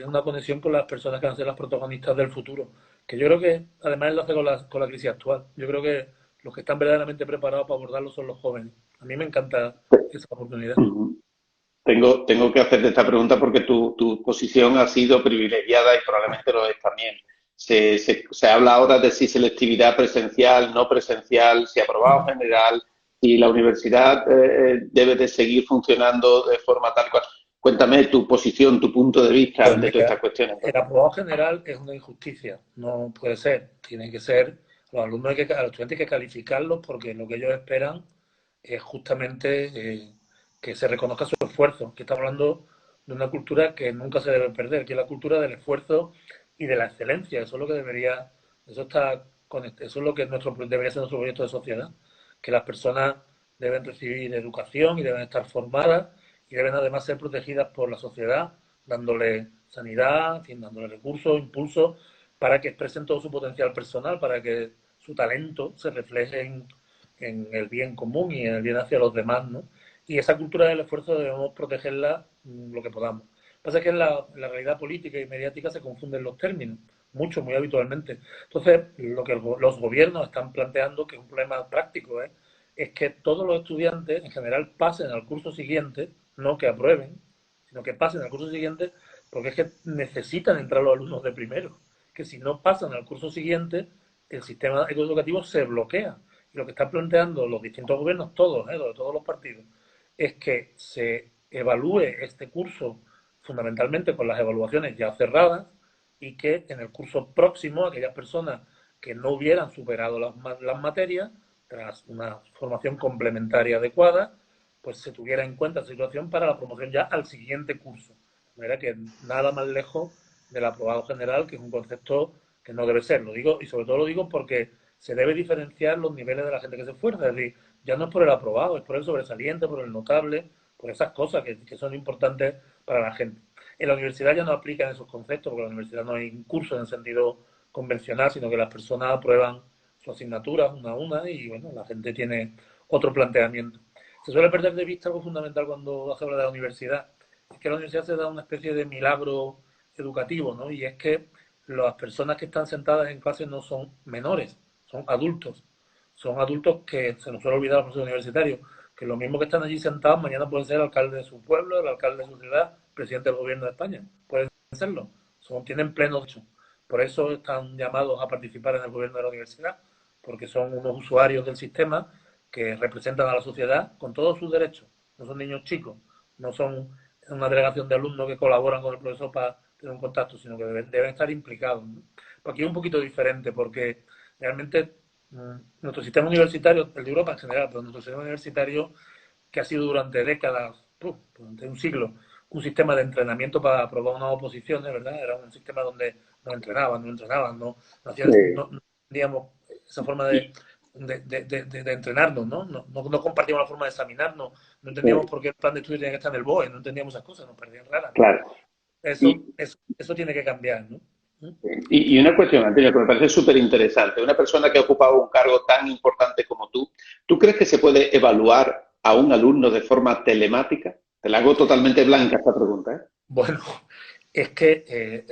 una conexión con las personas que van a ser las protagonistas del futuro. Que yo creo que además lo hace con la crisis actual. Yo creo que los que están verdaderamente preparados para abordarlo son los jóvenes. A mí me encanta esa oportunidad. Tengo que hacerte esta pregunta porque tu posición ha sido privilegiada y probablemente lo es también. Se habla ahora de si selectividad presencial, no presencial, si aprobado general, si la universidad debe de seguir funcionando de forma tal cual. Cuéntame tu posición, tu punto de vista Pues ante todas mira, estas cuestiones. el aprobado general es una injusticia, no puede ser, tiene que ser, a los estudiantes hay que calificarlos porque lo que ellos esperan es justamente que se reconozca su esfuerzo, que estamos hablando de una cultura que nunca se debe perder, que es la cultura del esfuerzo y de la excelencia, eso es lo que debería, eso es lo que debería ser nuestro proyecto de sociedad, que las personas deben recibir educación y deben estar formadas y deben además ser protegidas por la sociedad, dándole sanidad, en fin, dándole recursos, impulsos, para que expresen todo su potencial personal, para que su talento se refleje en el bien común y en el bien hacia los demás, ¿no? Y esa cultura del esfuerzo debemos protegerla lo que podamos. Lo que pasa es que en la realidad política y mediática se confunden los términos, mucho, muy habitualmente. Entonces, lo que los gobiernos están planteando, que es un problema práctico, es que todos los estudiantes en general pasen al curso siguiente, no que aprueben, sino que pasen al curso siguiente, porque es que necesitan entrar los alumnos de primero, que si no pasan al curso siguiente, el sistema educativo se bloquea. Y lo que están planteando los distintos gobiernos, todos, de todos los partidos, es que se evalúe este curso fundamentalmente con las evaluaciones ya cerradas y que en el curso próximo aquellas personas que no hubieran superado las materias, tras una formación complementaria adecuada, pues se tuviera en cuenta esa situación para la promoción ya al siguiente curso. De manera que nada más lejos del aprobado general, que es un concepto que no debe ser. Lo digo, y sobre todo lo digo porque se debe diferenciar los niveles de la gente que se esfuerza. Es decir, ya no es por el aprobado, es por el sobresaliente, por el notable, por esas cosas que son importantes para la gente. En la universidad ya no aplican esos conceptos, porque en la universidad no hay un curso en el sentido convencional, sino que las personas aprueban sus asignaturas una a una y bueno, la gente tiene otro planteamiento. Se suele perder de vista algo fundamental cuando se habla de la universidad, es que la universidad se da una especie de milagro educativo, ¿no? Y es que las personas que están sentadas en clase no son menores, son adultos. Son adultos que se nos suele olvidar a los profesores universitarios, que lo mismo que están allí sentados, mañana pueden ser el alcalde de su pueblo, el alcalde de su ciudad, presidente del gobierno de España. Pueden serlo. Tienen pleno derecho. Por eso están llamados a participar en el gobierno de la universidad, porque son unos usuarios del sistema que representan a la sociedad con todos sus derechos. No son niños chicos, no son una delegación de alumnos que colaboran con el profesor para tener un contacto, sino que deben estar implicados, ¿no? Pues aquí es un poquito diferente, porque realmente nuestro sistema universitario, el de Europa en general, pero nuestro sistema universitario, que ha sido durante décadas, durante un siglo, un sistema de entrenamiento para aprobar unas oposiciones, ¿verdad? Era un sistema donde nos entrenaban, no teníamos esa forma de entrenarnos, ¿no? Compartíamos la forma de examinarnos, no entendíamos por qué el plan de estudio tenía que estar en el BOE, no entendíamos esas cosas, nos parecían raras, ¿no? Claro. Eso tiene que cambiar, ¿no? Y una cuestión, Antonio, que me parece súper interesante. Una persona que ha ocupado un cargo tan importante como ¿tú crees que se puede evaluar a un alumno de forma telemática? Te la hago totalmente blanca esta pregunta, ¿eh? Bueno, es que,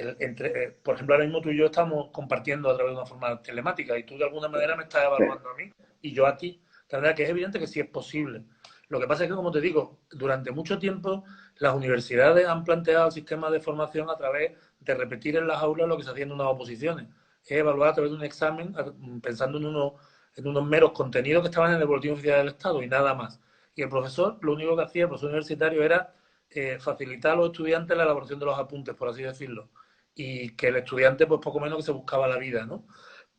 por ejemplo, ahora mismo tú y yo estamos compartiendo a través de una forma telemática y tú de alguna manera me estás evaluando a mí y yo a ti. De manera que es evidente que sí es posible. Lo que pasa es que, como te digo, durante mucho tiempo las universidades han planteado el sistema de formación a través de repetir en las aulas lo que se hacía en unas oposiciones. Es evaluar a través de un examen pensando en unos meros contenidos que estaban en el Boletín Oficial del Estado y nada más. Y el profesor, lo único que hacía, el profesor universitario, era facilitar a los estudiantes la elaboración de los apuntes, por así decirlo, y que el estudiante, pues poco menos que se buscaba la vida, ¿no?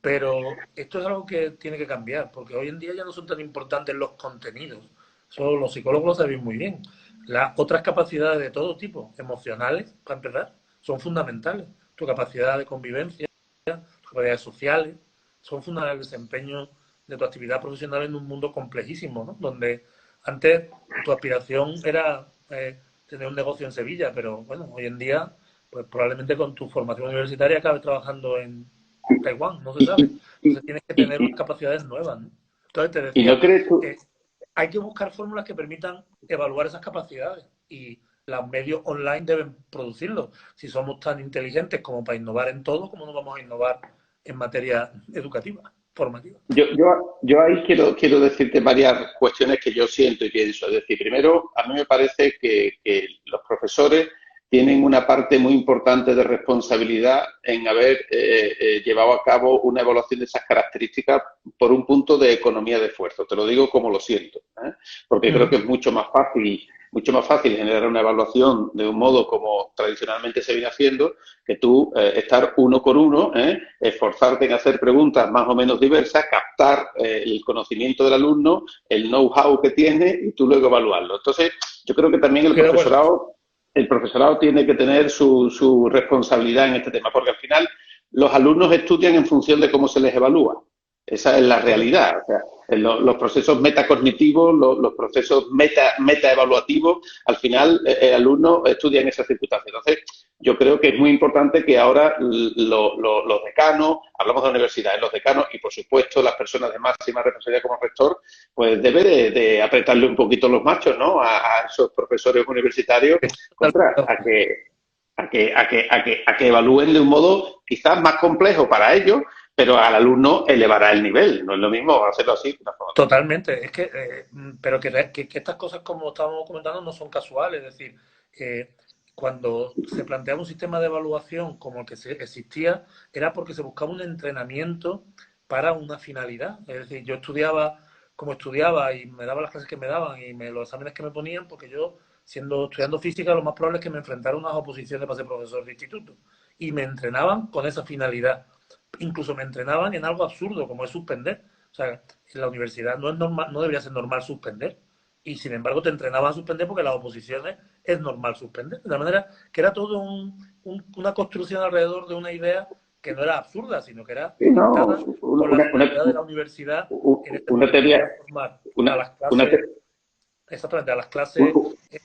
Pero esto es algo que tiene que cambiar, porque hoy en día ya no son tan importantes los contenidos. Eso los psicólogos lo saben muy bien. Las otras capacidades de todo tipo, emocionales, para empezar, son fundamentales. Tu capacidad de convivencia, tus capacidades sociales, son fundamentales el desempeño de tu actividad profesional en un mundo complejísimo, ¿no? Donde antes tu aspiración era tener un negocio en Sevilla, pero bueno, hoy en día, pues probablemente con tu formación universitaria acabes trabajando en Taiwán, no se Y, sabe. Entonces y, tienes que tener unas y, capacidades nuevas, ¿no? Entonces te y no decía, crees tú, hay que buscar fórmulas que permitan evaluar esas capacidades y los medios online deben producirlo. Si somos tan inteligentes como para innovar en todo, ¿cómo no vamos a innovar en materia educativa, formativa? yo ahí quiero decirte varias cuestiones que yo siento y pienso. Es decir, primero, a mí me parece que los profesores tienen una parte muy importante de responsabilidad en haber llevado a cabo una evaluación de esas características por un punto de economía de esfuerzo. Te lo digo como lo siento, ¿eh? Porque creo que es mucho más fácil mucho más fácil generar una evaluación de un modo como tradicionalmente se viene haciendo, que tú estar uno con uno, esforzarte en hacer preguntas más o menos diversas, captar el conocimiento del alumno, el know-how que tiene y tú luego evaluarlo. Entonces, yo creo que también el profesorado tiene que tener su responsabilidad en este tema, porque al final los alumnos estudian en función de cómo se les evalúa. Esa es la realidad. O sea, los procesos metacognitivos, los procesos metaevaluativos, al final el alumno estudia en esas circunstancias. Entonces, yo creo que es muy importante que ahora los decanos, hablamos de universidades, los decanos y, por supuesto, las personas de máxima responsabilidad como rector, pues debe de apretarle un poquito los machos, ¿no? A esos profesores universitarios a que evalúen de un modo quizás más complejo para ellos, pero al alumno elevará el nivel. No es lo mismo hacerlo así que una forma. Totalmente, es que, pero que estas cosas, como estábamos comentando, no son casuales. Es decir, cuando se planteaba un sistema de evaluación como el que existía, era porque se buscaba un entrenamiento para una finalidad. Es decir, yo estudiaba como estudiaba y me daba las clases que me daban y los exámenes que me ponían, porque yo, estudiando física, lo más probable es que me enfrentara a unas oposiciones para ser profesor de instituto. Y me entrenaban con esa finalidad. Incluso me entrenaban en algo absurdo, como es suspender. O sea, en la universidad no es normal, no debería ser normal suspender. Y sin embargo te entrenaban a suspender porque las oposiciones es normal suspender. De la manera que era todo una construcción alrededor de una idea que no era absurda, sino que era Sí, no, dictada por la finalidad de la universidad en este una momento, que teoría, era formar a una, las una, clases, te- exactamente, a las clases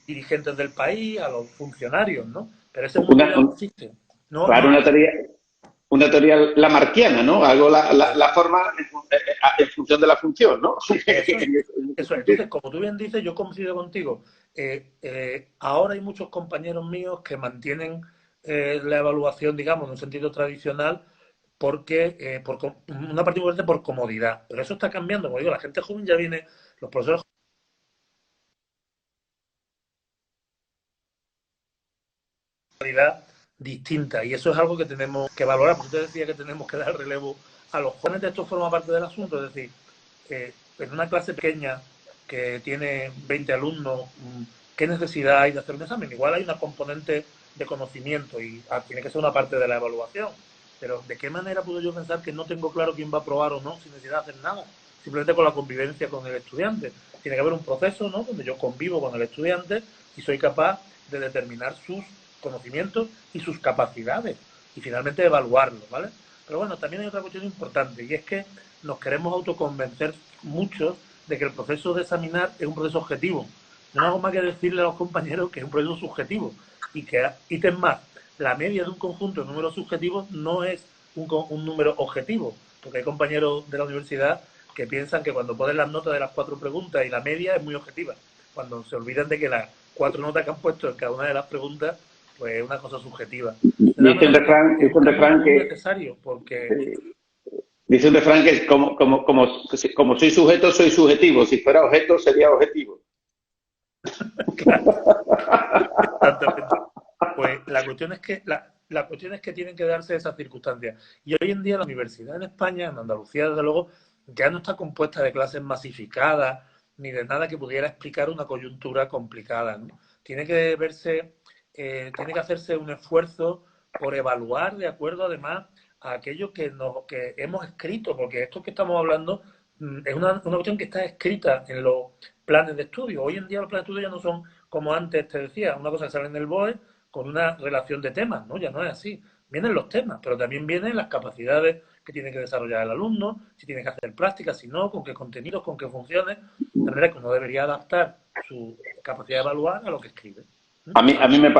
dirigentes del país, a los funcionarios, ¿no? Pero ese mundo una, ya no existe. No, claro, no, una teoría lamarquiana, ¿no? Hago la forma en función de la función, ¿no? eso es. Eso es. Entonces, como tú bien dices, yo coincido contigo. Ahora hay muchos compañeros míos que mantienen la evaluación, digamos, en un sentido tradicional, porque una parte importante por comodidad. Pero eso está cambiando. Como digo, la gente joven ya viene, los profesores distinta y eso es algo que tenemos que valorar. Porque usted decía que tenemos que dar relevo a los jóvenes. Esto forma parte del asunto, es decir, en una clase pequeña que tiene 20 alumnos, ¿qué necesidad hay de hacer un examen? Igual hay una componente de conocimiento y tiene que ser una parte de la evaluación, pero ¿de qué manera puedo yo pensar que no tengo claro quién va a aprobar o no sin necesidad de hacer nada? Simplemente con la convivencia con el estudiante. Tiene que haber un proceso, ¿no?, donde yo convivo con el estudiante y soy capaz de determinar sus conocimientos y sus capacidades y finalmente evaluarlos, ¿vale? Pero bueno, también hay otra cuestión importante y es que nos queremos autoconvencer muchos de que el proceso de examinar es un proceso objetivo. No hago más que decirle a los compañeros que es un proceso subjetivo y que, ítem más, la media de un conjunto de números subjetivos no es un número objetivo, porque hay compañeros de la universidad que piensan que cuando ponen las notas de las 4 preguntas y la media es muy objetiva, cuando se olvidan de que las 4 notas que han puesto en cada una de las preguntas pues es una cosa subjetiva. De tal Dice un manera que refrán, es dice un un camino refrán muy que necesario porque dice un refrán que como soy sujeto, soy subjetivo. Si fuera objeto, sería objetivo. claro, exactamente. Pues la cuestión es que la cuestión es que tienen que darse esas circunstancias. Y hoy en día la universidad en España, en Andalucía, desde luego, ya no está compuesta de clases masificadas ni de nada que pudiera explicar una coyuntura complicada, ¿no? Tiene que verse, tiene que hacerse un esfuerzo por evaluar de acuerdo además a aquello que hemos escrito, porque esto que estamos hablando es una cuestión que está escrita en los planes de estudio. Hoy en día los planes de estudio ya no son como antes te decía, una cosa que sale en el BOE con una relación de temas, ¿no? Ya no es así. Vienen los temas, pero también vienen las capacidades que tiene que desarrollar el alumno, si tiene que hacer prácticas, si no, con qué contenidos, con qué funciones. De manera que uno debería adaptar su capacidad de evaluar a lo que escribe. A mí me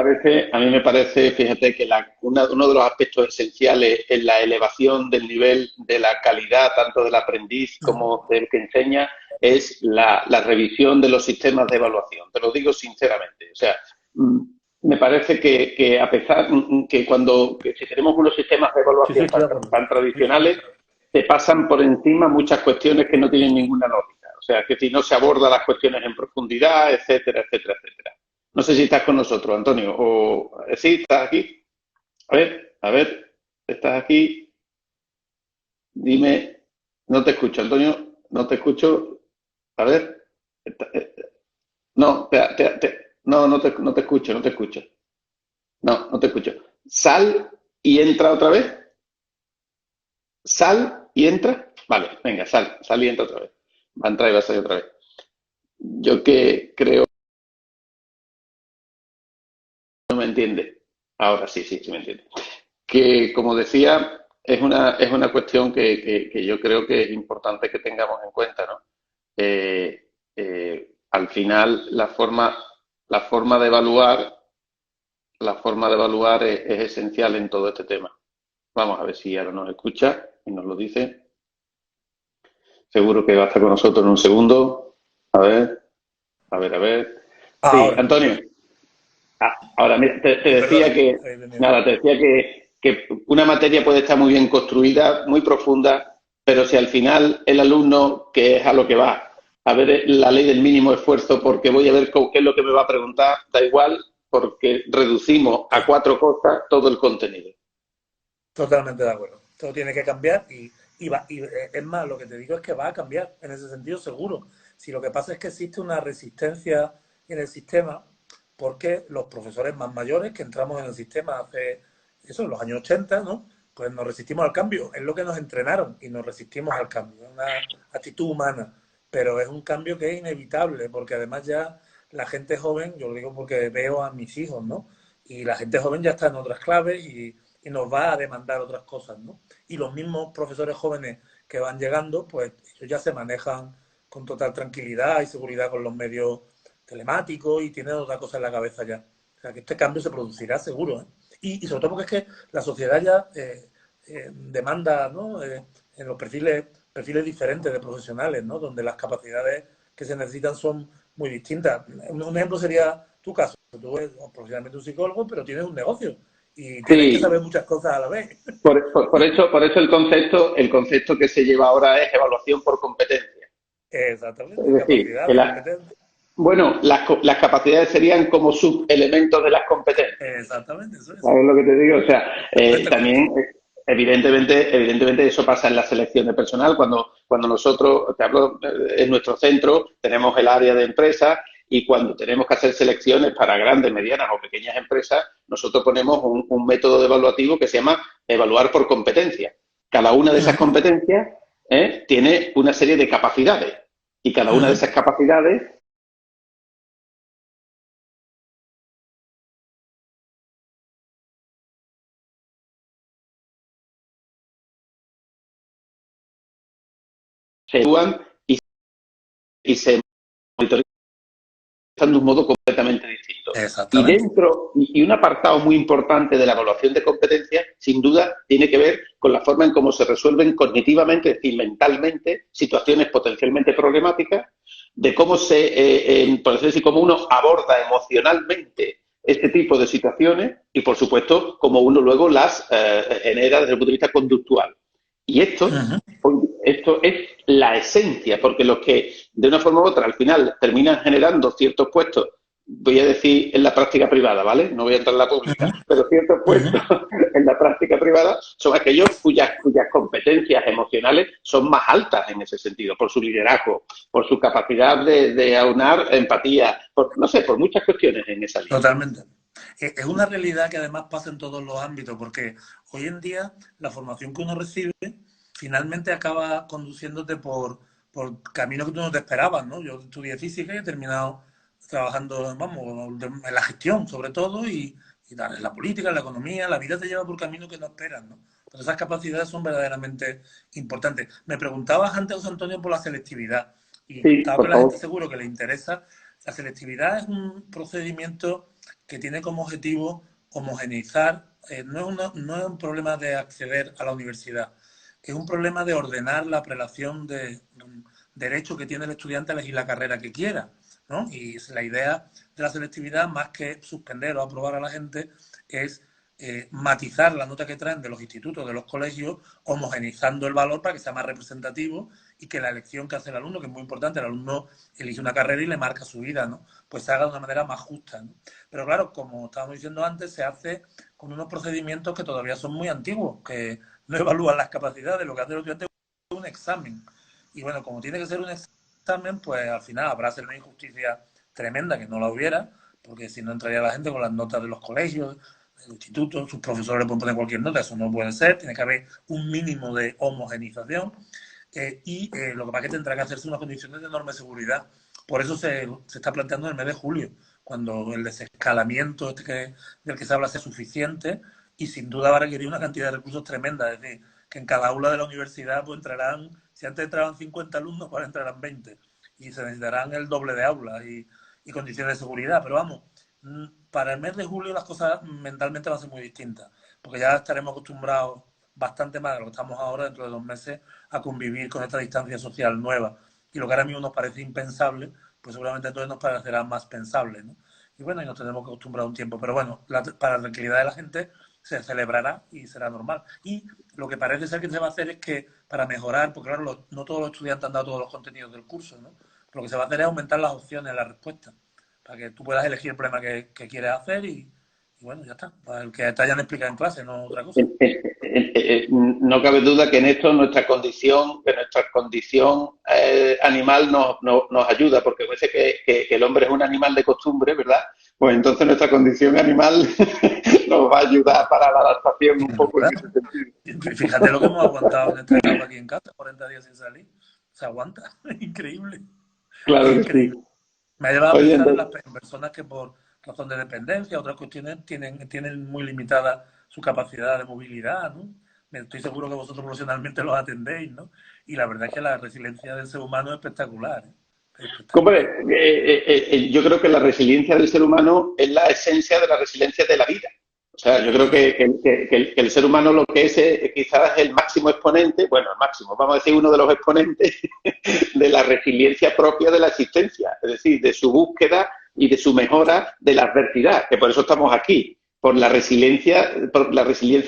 parece, fíjate, que uno de los aspectos esenciales en la elevación del nivel de la calidad, tanto del aprendiz como del que enseña, es la revisión de los sistemas de evaluación. Te lo digo sinceramente. O sea, me parece que a pesar que si tenemos unos sistemas de Sí, sí, evaluación estoy de acuerdo. tan tradicionales, te pasan por encima muchas cuestiones que no tienen ninguna lógica. O sea, que si no se aborda las cuestiones en profundidad, etcétera, etcétera, etcétera. No sé si estás con nosotros, Antonio. O sí, estás aquí. A ver, estás aquí. Dime, no te escucho, Antonio, no te escucho. A ver, no, No, no te escucho, no te escucho. No, no te escucho. Sal y entra otra vez. Sal y entra. Vale, venga, sal y entra otra vez. Va a entrar y va a salir otra vez. Yo que creo, no me entiende. Ahora sí me entiende. Que, como decía, es una cuestión que yo creo que es importante que tengamos en cuenta, ¿no? Al final, la forma de evaluar, la forma de evaluar es esencial en todo este tema. Vamos a ver si ahora nos escucha y nos lo dice. Seguro que va a estar con nosotros en un segundo. A ver, a ver. Sí, Ahora, Antonio. Ahora, mira, te decía perdona, que, ahí venía. nada, te decía que una materia puede estar muy bien construida, muy profunda, pero si al final el alumno, que es a lo que va, a ver la ley del mínimo esfuerzo, porque voy a ver qué es lo que me va a preguntar, da igual, porque reducimos a 4 cosas todo el contenido. Totalmente de acuerdo. Todo tiene que cambiar es más, lo que te digo es que va a cambiar en ese sentido seguro. Si lo que pasa es que existe una resistencia en el sistema, porque los profesores más mayores que entramos en el sistema hace eso, en los años 80, ¿no? Pues nos resistimos al cambio. Es lo que nos entrenaron y nos resistimos al cambio. Es una actitud humana. Pero es un cambio que es inevitable, porque además ya la gente joven, yo lo digo porque veo a mis hijos, ¿no? Y la gente joven ya está en otras claves y nos va a demandar otras cosas, ¿no? Y los mismos profesores jóvenes que van llegando, pues ellos ya se manejan con total tranquilidad y seguridad con los medios telemáticos y tienen otra cosa en la cabeza ya. O sea, que este cambio se producirá seguro, ¿eh? Y sobre todo porque es que la sociedad ya demanda, ¿no? En los perfiles diferentes de profesionales, ¿no? Donde las capacidades que se necesitan son muy distintas. Un ejemplo sería tu caso. Tú eres profesionalmente un psicólogo, pero tienes un negocio y tienes que saber Sí, muchas cosas a la vez. por eso el concepto que se lleva ahora es evaluación por competencia. Exactamente, Es decir, capacidades, competencias. bueno, las capacidades serían como subelementos de las competencias. Exactamente, eso es. ¿Sabes lo que te digo? O sea, Perfectamente. también, evidentemente, eso pasa en la selección de personal. Cuando nosotros, te hablo, en nuestro centro tenemos el área de empresas y cuando tenemos que hacer selecciones para grandes, medianas o pequeñas empresas, nosotros ponemos un método evaluativo que se llama evaluar por competencia. Cada una de esas Uh-huh, competencias tiene una serie de capacidades y cada una de uh-huh. esas capacidades se evalúan y se monitorizan de un modo completamente distinto. Y Exactamente. dentro, y un apartado muy importante de la evaluación de competencias, sin duda, tiene que ver con la forma en cómo se resuelven cognitivamente, es decir, mentalmente, situaciones potencialmente problemáticas, de cómo por decirlo así, cómo uno aborda emocionalmente este tipo de situaciones y, por supuesto, cómo uno luego las genera desde el punto de vista conductual. Y esto, Uh-huh. esto es la esencia, porque los que de una forma u otra al final terminan generando ciertos puestos, voy a decir en la práctica privada, ¿vale? No voy a entrar en la pública, Uh-huh. pero ciertos Uh-huh. puestos en la práctica privada son aquellos cuyas competencias emocionales son más altas en ese sentido, por su liderazgo, por su capacidad de aunar empatía, no sé, por muchas cuestiones en esa línea. Totalmente. Es una realidad que además pasa en todos los ámbitos, porque hoy en día la formación que uno recibe finalmente acaba conduciéndote por caminos que tú no te esperabas, ¿no? Yo estudié física y he terminado trabajando, vamos, en la gestión sobre todo y tal, en la política, en la economía, la vida te lleva por caminos que no esperas, ¿no? Entonces esas capacidades son verdaderamente importantes. Me preguntabas antes, José Antonio, por la selectividad y Sí, dado que por a la gente favor. seguro que le interesa, la selectividad es un procedimiento que tiene como objetivo homogeneizar, no es un problema de acceder a la universidad, es un problema de ordenar la prelación de derecho que tiene el estudiante a elegir la carrera que quiera, ¿no? Y la idea de la selectividad, más que suspender o aprobar a la gente, es matizar la nota que traen de los institutos, de los colegios, homogeneizando el valor para que sea más representativo y que la elección que hace el alumno, que es muy importante, el alumno elige una carrera y le marca su vida, ¿no? Pues se haga de una manera más justa, ¿no? Pero claro, como estábamos diciendo antes, se hace con unos procedimientos que todavía son muy antiguos, que no evalúan las capacidades, lo que hace el estudiante es un examen. Y bueno, como tiene que ser un examen, pues al final habrá ser una injusticia tremenda que no la hubiera, porque si no entraría la gente con las notas de los colegios, del instituto, sus profesores le pueden poner cualquier nota, eso no puede ser, tiene que haber un mínimo de homogenización lo que pasa es que tendrá que hacerse unas condiciones de enorme seguridad. Por eso se está planteando en el mes de julio, cuando el desescalamiento del que se habla sea suficiente y sin duda va a requerir una cantidad de recursos tremenda. Es decir, que en cada aula de la universidad pues entrarán, si antes entraban 50 alumnos, ahora entrarán 20 y se necesitarán el doble de aulas y condiciones de seguridad. Pero vamos, para el mes de julio las cosas mentalmente van a ser muy distintas, porque ya estaremos acostumbrados bastante más de lo que estamos ahora, dentro de 2 meses, a convivir con esta distancia social nueva. Y lo que ahora mismo nos parece impensable, pues seguramente entonces nos parecerá más pensable, ¿no? Y bueno, y nos tenemos que acostumbrar un tiempo. Pero bueno, para la tranquilidad de la gente se celebrará y será normal. Y lo que parece ser que se va a hacer es que, para mejorar, porque claro, no todos los estudiantes han dado todos los contenidos del curso, ¿no? Lo que se va a hacer es aumentar las opciones, las respuestas, para que tú puedas elegir el problema que quieres hacer y bueno, ya está. Para el que te hayan explicado en clase, no otra cosa. No cabe duda que en esto nuestra condición animal nos ayuda, porque parece que el hombre es un animal de costumbre, ¿verdad? Pues entonces nuestra condición animal nos va a ayudar para la adaptación un poco en ese sentido. Fíjate lo que hemos aguantado en esta etapa aquí en casa, 40 días sin salir. Se aguanta, increíble. Claro que Increíble. sí. Me ha llevado a Oye, pensar en entonces, las personas que por razón de dependencia, otras cuestiones, tienen muy limitada su capacidad de movilidad, ¿no? Estoy seguro que vosotros profesionalmente los atendéis, ¿no? Y la verdad es que la resiliencia del ser humano es espectacular, ¿eh? Es espectacular. hombre, yo creo que la resiliencia del ser humano es la esencia de la resiliencia de la vida. O sea, yo creo Sí, que el ser humano lo que es quizás el máximo exponente, bueno, el máximo, vamos a decir uno de los exponentes de la resiliencia propia de la existencia, es decir, de su búsqueda y de su mejora de la adversidad, que por eso estamos aquí, por la resiliencia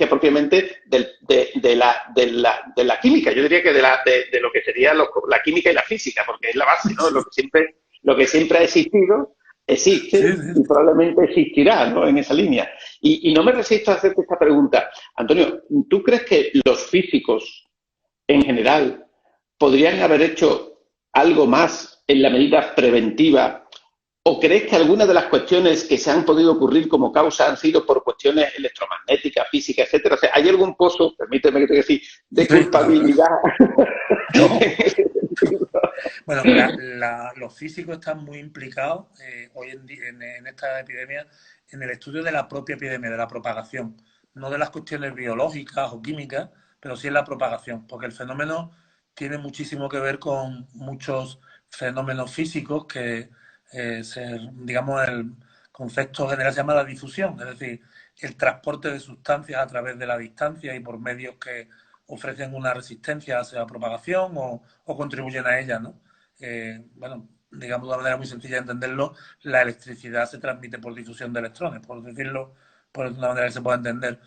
propiamente de la química, yo diría que de lo que sería la química y la física, porque es la base, ¿no? Lo que siempre ha existido, sí, existe sí. y probablemente existirá, ¿no? En esa línea. Y no me resisto a hacerte esta pregunta. Antonio, ¿tú crees que los físicos en general podrían haber hecho algo más en la medida preventiva? ¿O crees que algunas de las cuestiones que se han podido ocurrir como causa han sido por cuestiones electromagnéticas, físicas, etcétera? O sea, ¿hay algún pozo, permíteme que te diga así, de Sí, la verdad. culpabilidad? No. Bueno, los físicos están muy implicados hoy en esta epidemia en el estudio de la propia epidemia, de la propagación, no de las cuestiones biológicas o químicas, pero sí en la propagación, porque el fenómeno tiene muchísimo que ver con muchos fenómenos físicos que, digamos, el concepto general se llama la difusión, es decir, el transporte de sustancias a través de la distancia y por medios que ofrecen una resistencia hacia la propagación o contribuyen a ella, ¿no? Bueno, digamos de una manera muy sencilla de entenderlo, la electricidad se transmite por difusión de electrones, por decirlo por una manera que se pueda entender.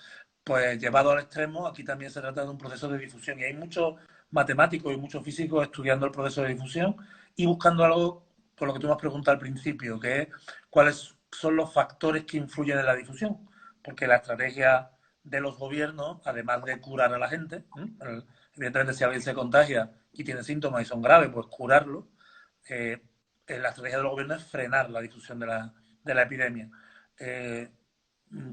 Pues llevado al extremo, aquí también se trata de un proceso de difusión y hay muchos matemáticos y muchos físicos estudiando el proceso de difusión y buscando algo por lo que tú me has preguntado al principio, que es cuáles son los factores que influyen en la difusión, porque la estrategia de los gobiernos, además de curar a la gente, evidentemente si alguien se contagia y tiene síntomas y son graves, pues curarlo, eh, la estrategia del gobierno es frenar la difusión de la epidemia. Eh,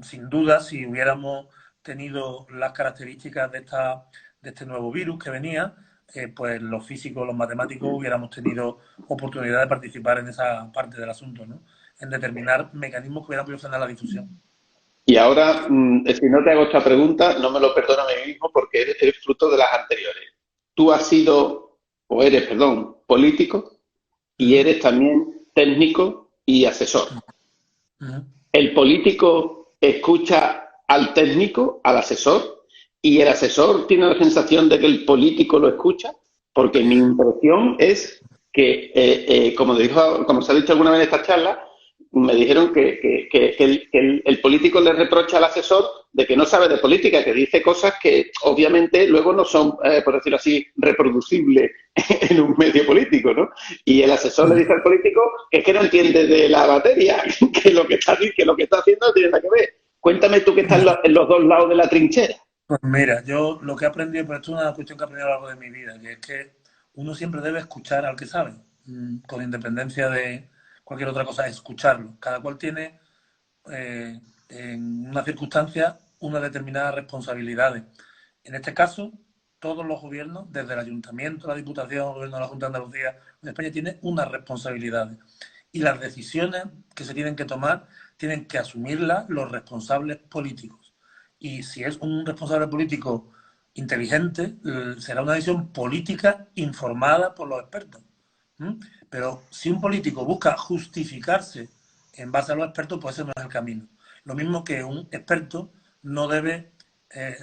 Sin duda, si hubiéramos tenido las características de este nuevo virus que venía, pues los físicos, los matemáticos hubiéramos tenido oportunidad de participar en esa parte del asunto, ¿no? En determinar mecanismos que hubieran podido frenar la difusión. Y ahora, si no te hago esta pregunta, no me lo perdono a mí mismo porque eres fruto de las anteriores. Tú has sido, o eres, perdón, político y Uh -huh. eres también técnico y asesor. Uh -huh. El político escucha al técnico, al asesor, y el asesor tiene la sensación de que el político lo escucha, porque mi impresión es que, como se ha dicho alguna vez en esta charla, me dijeron que el político le reprocha al asesor de que no sabe de política, que dice cosas que obviamente luego no son, por decirlo así, reproducibles en un medio político, ¿no? Y el asesor le dice al político que es que no entiende de la materia, que lo que está haciendo no tiene nada que ver. Cuéntame tú que estás en los dos lados de la trinchera. Pues mira, yo lo que he aprendido, pero esto es una cuestión que he aprendido a lo largo de mi vida, que es que uno siempre debe escuchar al que sabe, con independencia de cualquier otra cosa, escucharlo. Cada cual tiene en una circunstancia unas determinadas responsabilidades. En este caso, todos los gobiernos, desde el Ayuntamiento, la Diputación, el Gobierno de la Junta de Andalucía, de España, tienen unas responsabilidades. Y las decisiones que se tienen que tomar tienen que asumirlas los responsables políticos. Y si es un responsable político inteligente, será una decisión política informada por los expertos. Pero si un político busca justificarse en base a los expertos, pues ese no es el camino. Lo mismo que un experto no debe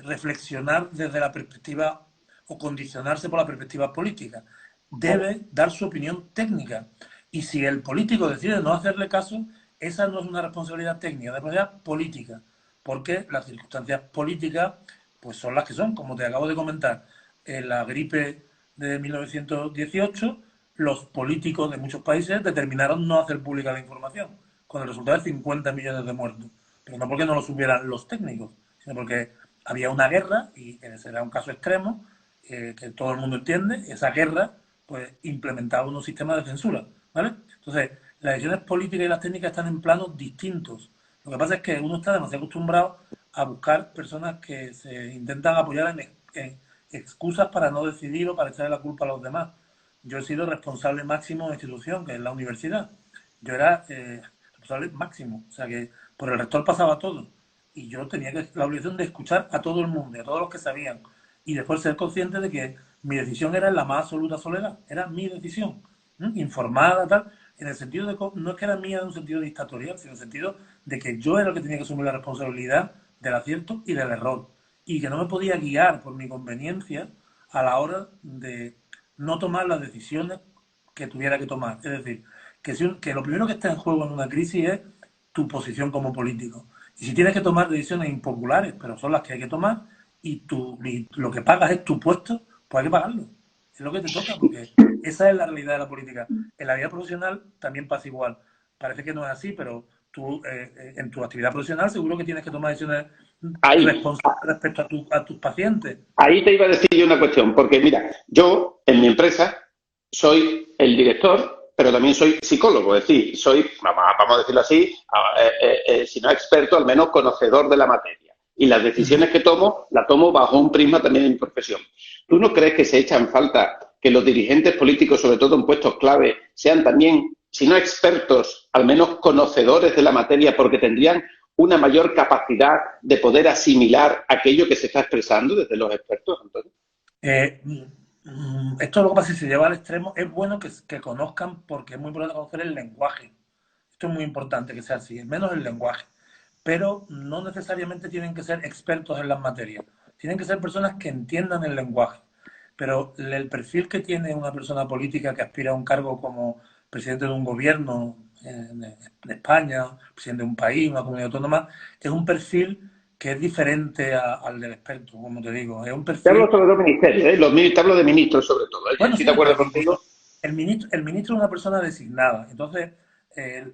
reflexionar desde la perspectiva o condicionarse por la perspectiva política. Debe dar su opinión técnica. Y si el político decide no hacerle caso, esa no es una responsabilidad técnica, es una responsabilidad política, porque las circunstancias políticas pues son las que son, como te acabo de comentar. En la gripe de 1918, los políticos de muchos países determinaron no hacer pública la información, con el resultado de 50 millones de muertos. Pero no porque no lo supieran los técnicos, sino porque había una guerra, y ese era un caso extremo, que todo el mundo entiende. Esa guerra pues implementaba unos sistemas de censura, ¿vale? Entonces, las decisiones políticas y las técnicas están en planos distintos. Lo que pasa es que uno está demasiado acostumbrado a buscar personas que se intentan apoyar en excusas para no decidir o para echarle la culpa a los demás. Yo he sido responsable máximo de una institución, que es la universidad. Yo era responsable máximo, o sea que por el rector pasaba todo. Y yo tenía la obligación de escuchar a todo el mundo, a todos los que sabían. Y después ser consciente de que mi decisión era en la más absoluta soledad. Era mi decisión, informada, tal. En el sentido de, no es que era mía en un sentido dictatorial, sino en el sentido de que yo era el que tenía que asumir la responsabilidad del acierto y del error. Y que no me podía guiar por mi conveniencia a la hora de no tomar las decisiones que tuviera que tomar. Es decir, que lo primero que está en juego en una crisis es tu posición como político. Y si tienes que tomar decisiones impopulares, pero son las que hay que tomar, y lo que pagas es tu puesto, pues hay que pagarlo. Es lo que te toca, porque esa es la realidad de la política. En la vida profesional también pasa igual. Parece que no es así, pero tú en tu actividad profesional seguro que tienes que tomar decisiones responsables respecto a tus pacientes. Ahí te iba a decir yo una cuestión, porque mira, yo en mi empresa soy el director, pero también soy psicólogo, es decir, soy, vamos a decirlo así, si no experto, al menos conocedor de la materia. Y las decisiones que tomo, las tomo bajo un prisma también de mi profesión. ¿Tú no crees que se echa en falta que los dirigentes políticos, sobre todo en puestos clave, sean también, si no expertos, al menos conocedores de la materia, porque tendrían una mayor capacidad de poder asimilar aquello que se está expresando desde los expertos, Antonio? Esto lo que pasa es que si se lleva al extremo, es bueno que conozcan, porque es muy importante conocer el lenguaje. Esto es muy importante que sea así, es menos el lenguaje. Pero no necesariamente tienen que ser expertos en las materias. Tienen que ser personas que entiendan el lenguaje. Pero el perfil que tiene una persona política que aspira a un cargo como presidente de un gobierno de España, presidente de un país, una comunidad autónoma, es un perfil que es diferente al del experto, como te digo. Es un perfil... Te hablo sobre los ministerios, te hablo de ministros sobre todo. Bueno, ¿Sí te acuerdas contigo? El ministro es una persona designada. Entonces,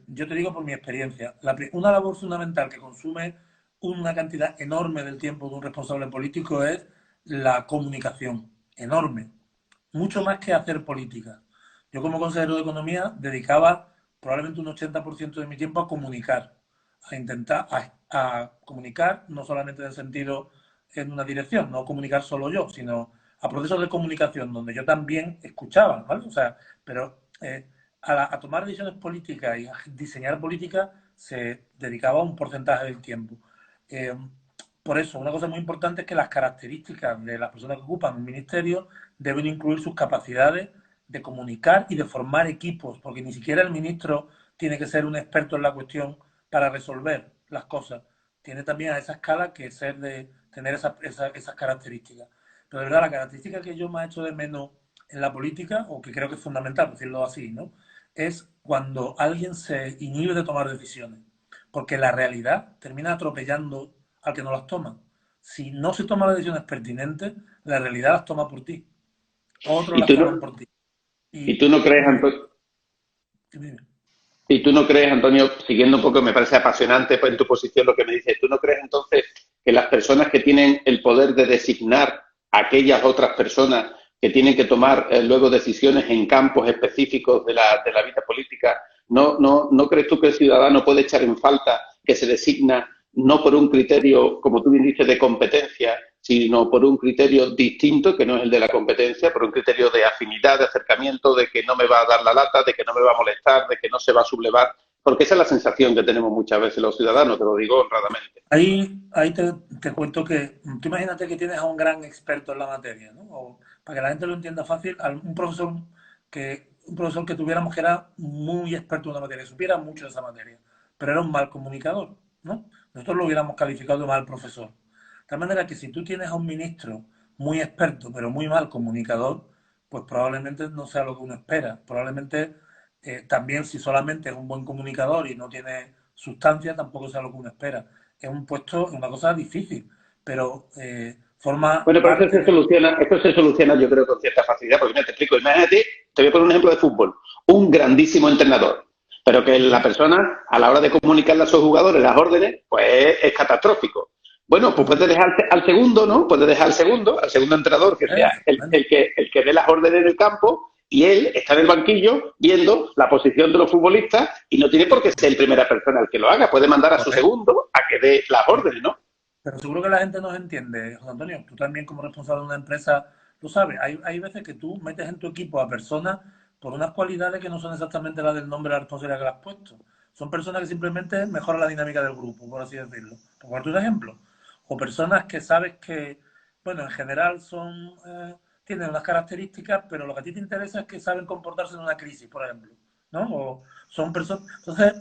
yo te digo por mi experiencia, una labor fundamental que consume una cantidad enorme del tiempo de un responsable político es la comunicación. Enorme. Mucho más que hacer política. Yo como consejero de Economía dedicaba probablemente un 80% de mi tiempo a comunicar, a intentar a comunicar, no solamente en el sentido en una dirección, no comunicar solo yo, sino a procesos de comunicación donde yo también escuchaba, ¿vale? O sea, pero a tomar decisiones políticas y a diseñar política se dedicaba un porcentaje del tiempo. Por eso, una cosa muy importante es que las características de las personas que ocupan un ministerio deben incluir sus capacidades de comunicar y de formar equipos, porque ni siquiera el ministro tiene que ser un experto en la cuestión para resolver las cosas. Tiene también a esa escala que tener esas características. Pero de verdad, la característica que yo me he hecho de menos en la política, o que creo que es fundamental decirlo así, ¿no?, es cuando alguien se inhibe de tomar decisiones. Porque la realidad termina atropellando al que no las toma. Si no se toman las decisiones pertinentes, la realidad las toma por ti. Otros las toman por ti. ¿Y tú no crees, Antonio? ¿Y tú no crees, Antonio, siguiendo un poco, me parece apasionante en tu posición lo que me dices, ¿tú no crees entonces que las personas que tienen el poder de designar a aquellas otras personas que tienen que tomar luego decisiones en campos específicos de la vida política ¿No crees tú que el ciudadano puede echar en falta que se designa no por un criterio, como tú bien dices, de competencia, sino por un criterio distinto, que no es el de la competencia, por un criterio de afinidad, de acercamiento, de que no me va a dar la lata, de que no me va a molestar, de que no se va a sublevar? Porque esa es la sensación que tenemos muchas veces los ciudadanos, te lo digo honradamente. Ahí te cuento que, tú imagínate que tienes a un gran experto en la materia, ¿no? O, para que la gente lo entienda fácil, un profesor que tuviéramos que era muy experto en la materia, que supiera mucho de esa materia, pero era un mal comunicador, ¿no? Nosotros lo hubiéramos calificado de mal profesor. De tal manera que si tú tienes a un ministro muy experto, pero muy mal comunicador, pues probablemente no sea lo que uno espera. Probablemente también si solamente es un buen comunicador y no tiene sustancia, tampoco sea lo que uno espera. Es un puesto, es una cosa difícil, pero forma Bueno, pero parte de... esto se soluciona yo creo con cierta facilidad, porque mira, te explico, imagínate, te voy a poner un ejemplo de fútbol, un grandísimo entrenador, pero que la persona a la hora de comunicarle a sus jugadores las órdenes, pues es catastrófico. Bueno, pues puedes dejar al segundo, ¿no? Puedes dejar al segundo entrenador, que sea el que dé las órdenes del campo, y él está en el banquillo viendo la posición de los futbolistas y no tiene por qué ser el primera persona el que lo haga, puede mandar a su segundo a que dé las órdenes, ¿no? Pero seguro que la gente nos entiende, José Antonio. Tú también como responsable de una empresa lo sabes. Hay veces que tú metes en tu equipo a personas por unas cualidades que no son exactamente las del nombre de la responsabilidad que le has puesto. Son personas que simplemente mejoran la dinámica del grupo, por así decirlo. Por ponerte un ejemplo. O personas que sabes que, bueno, en general tienen unas características, pero lo que a ti te interesa es que saben comportarse en una crisis, por ejemplo. ¿No? O son personas... Entonces,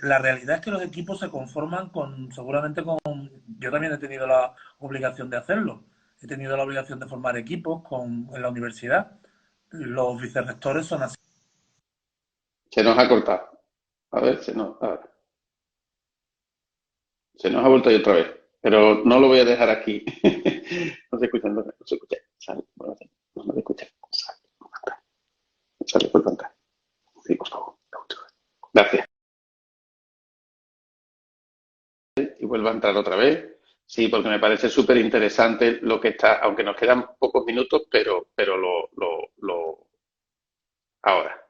la realidad es que los equipos se conforman seguramente con... Yo también he tenido la obligación de hacerlo. He tenido la obligación de formar equipos en la universidad. Los vicerrectores son así. Se nos ha cortado. A ver, se nos ha vuelto ahí otra vez. Pero no lo voy a dejar aquí. No se escucha, no se escucha. Sale, bueno, no me escucha. Sale por pantalla. Sí, por favor. Gracias. Y vuelva a entrar otra vez. Sí, porque me parece súper interesante lo que está, aunque nos quedan pocos minutos, pero ahora.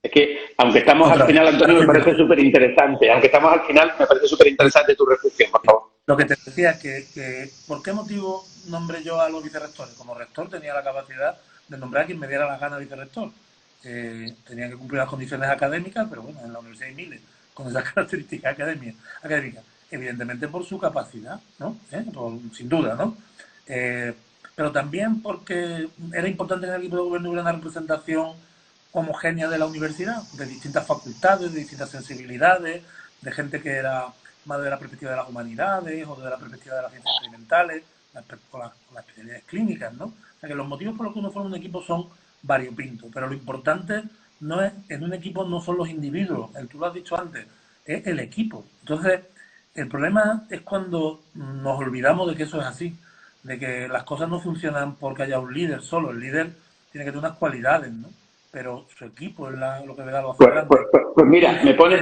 Es que, aunque estamos al Otra vez. final, Antonio, me parece súper interesante. Aunque estamos al final, me parece súper interesante tu reflexión, por favor. Lo que te decía es que ¿por qué motivo nombré yo a los vicerrectores? Como rector tenía la capacidad de nombrar a quien me diera la gana vicerrector. Tenía que cumplir las condiciones académicas, pero bueno, en la universidad hay miles con esas características académicas. Evidentemente por su capacidad, ¿no? Sin duda, ¿no? Pero también porque era importante en el equipo de gobierno hubiera una representación homogénea de la universidad, de distintas facultades, de distintas sensibilidades, de gente que era más de la perspectiva de las humanidades o de la perspectiva de las ciencias experimentales, con las especialidades clínicas, ¿no? O sea que los motivos por los que uno forma un equipo son variopintos, pero lo importante no es, en un equipo no son los individuos, tú lo has dicho antes, es el equipo. Entonces, el problema es cuando nos olvidamos de que eso es así, de que las cosas no funcionan porque haya un líder solo, el líder tiene que tener unas cualidades, ¿no? Pero su equipo es lo que le da lo hace grande. Pues mira, me pone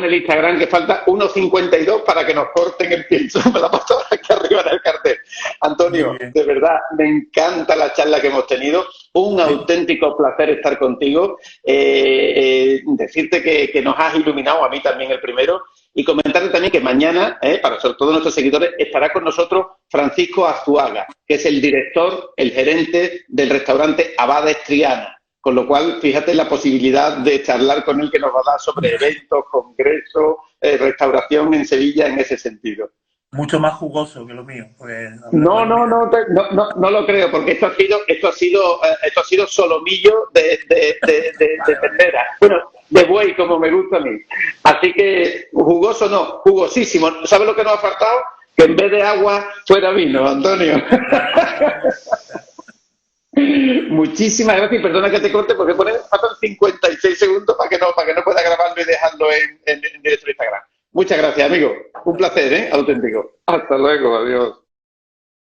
el Instagram que falta 1.52 para que nos corten el pienso. Me la paso aquí arriba en el cartel. Antonio, de verdad, me encanta la charla que hemos tenido. Un auténtico placer estar contigo. Decirte que nos has iluminado, a mí también el primero. Y comentarte también que mañana, para sobre todo nuestros seguidores, estará con nosotros Francisco Azuaga, que es el director, el gerente del restaurante Abades Triana. Con lo cual, fíjate la posibilidad de charlar con él que nos va a dar sobre eventos, congresos, restauración en Sevilla en ese sentido. Mucho más jugoso que lo mío. No lo creo, porque esto ha sido solomillo de ternera. Bueno, de buey, como me gusta a mí. Así que jugoso no, jugosísimo. ¿Sabes lo que nos ha faltado? Que en vez de agua fuera vino, Antonio. Muchísimas gracias y perdona que te corte porque faltan 56 segundos para que no pueda grabarlo y dejarlo en directo en Instagram. Muchas gracias, amigo. Un placer, auténtico. Hasta luego, adiós.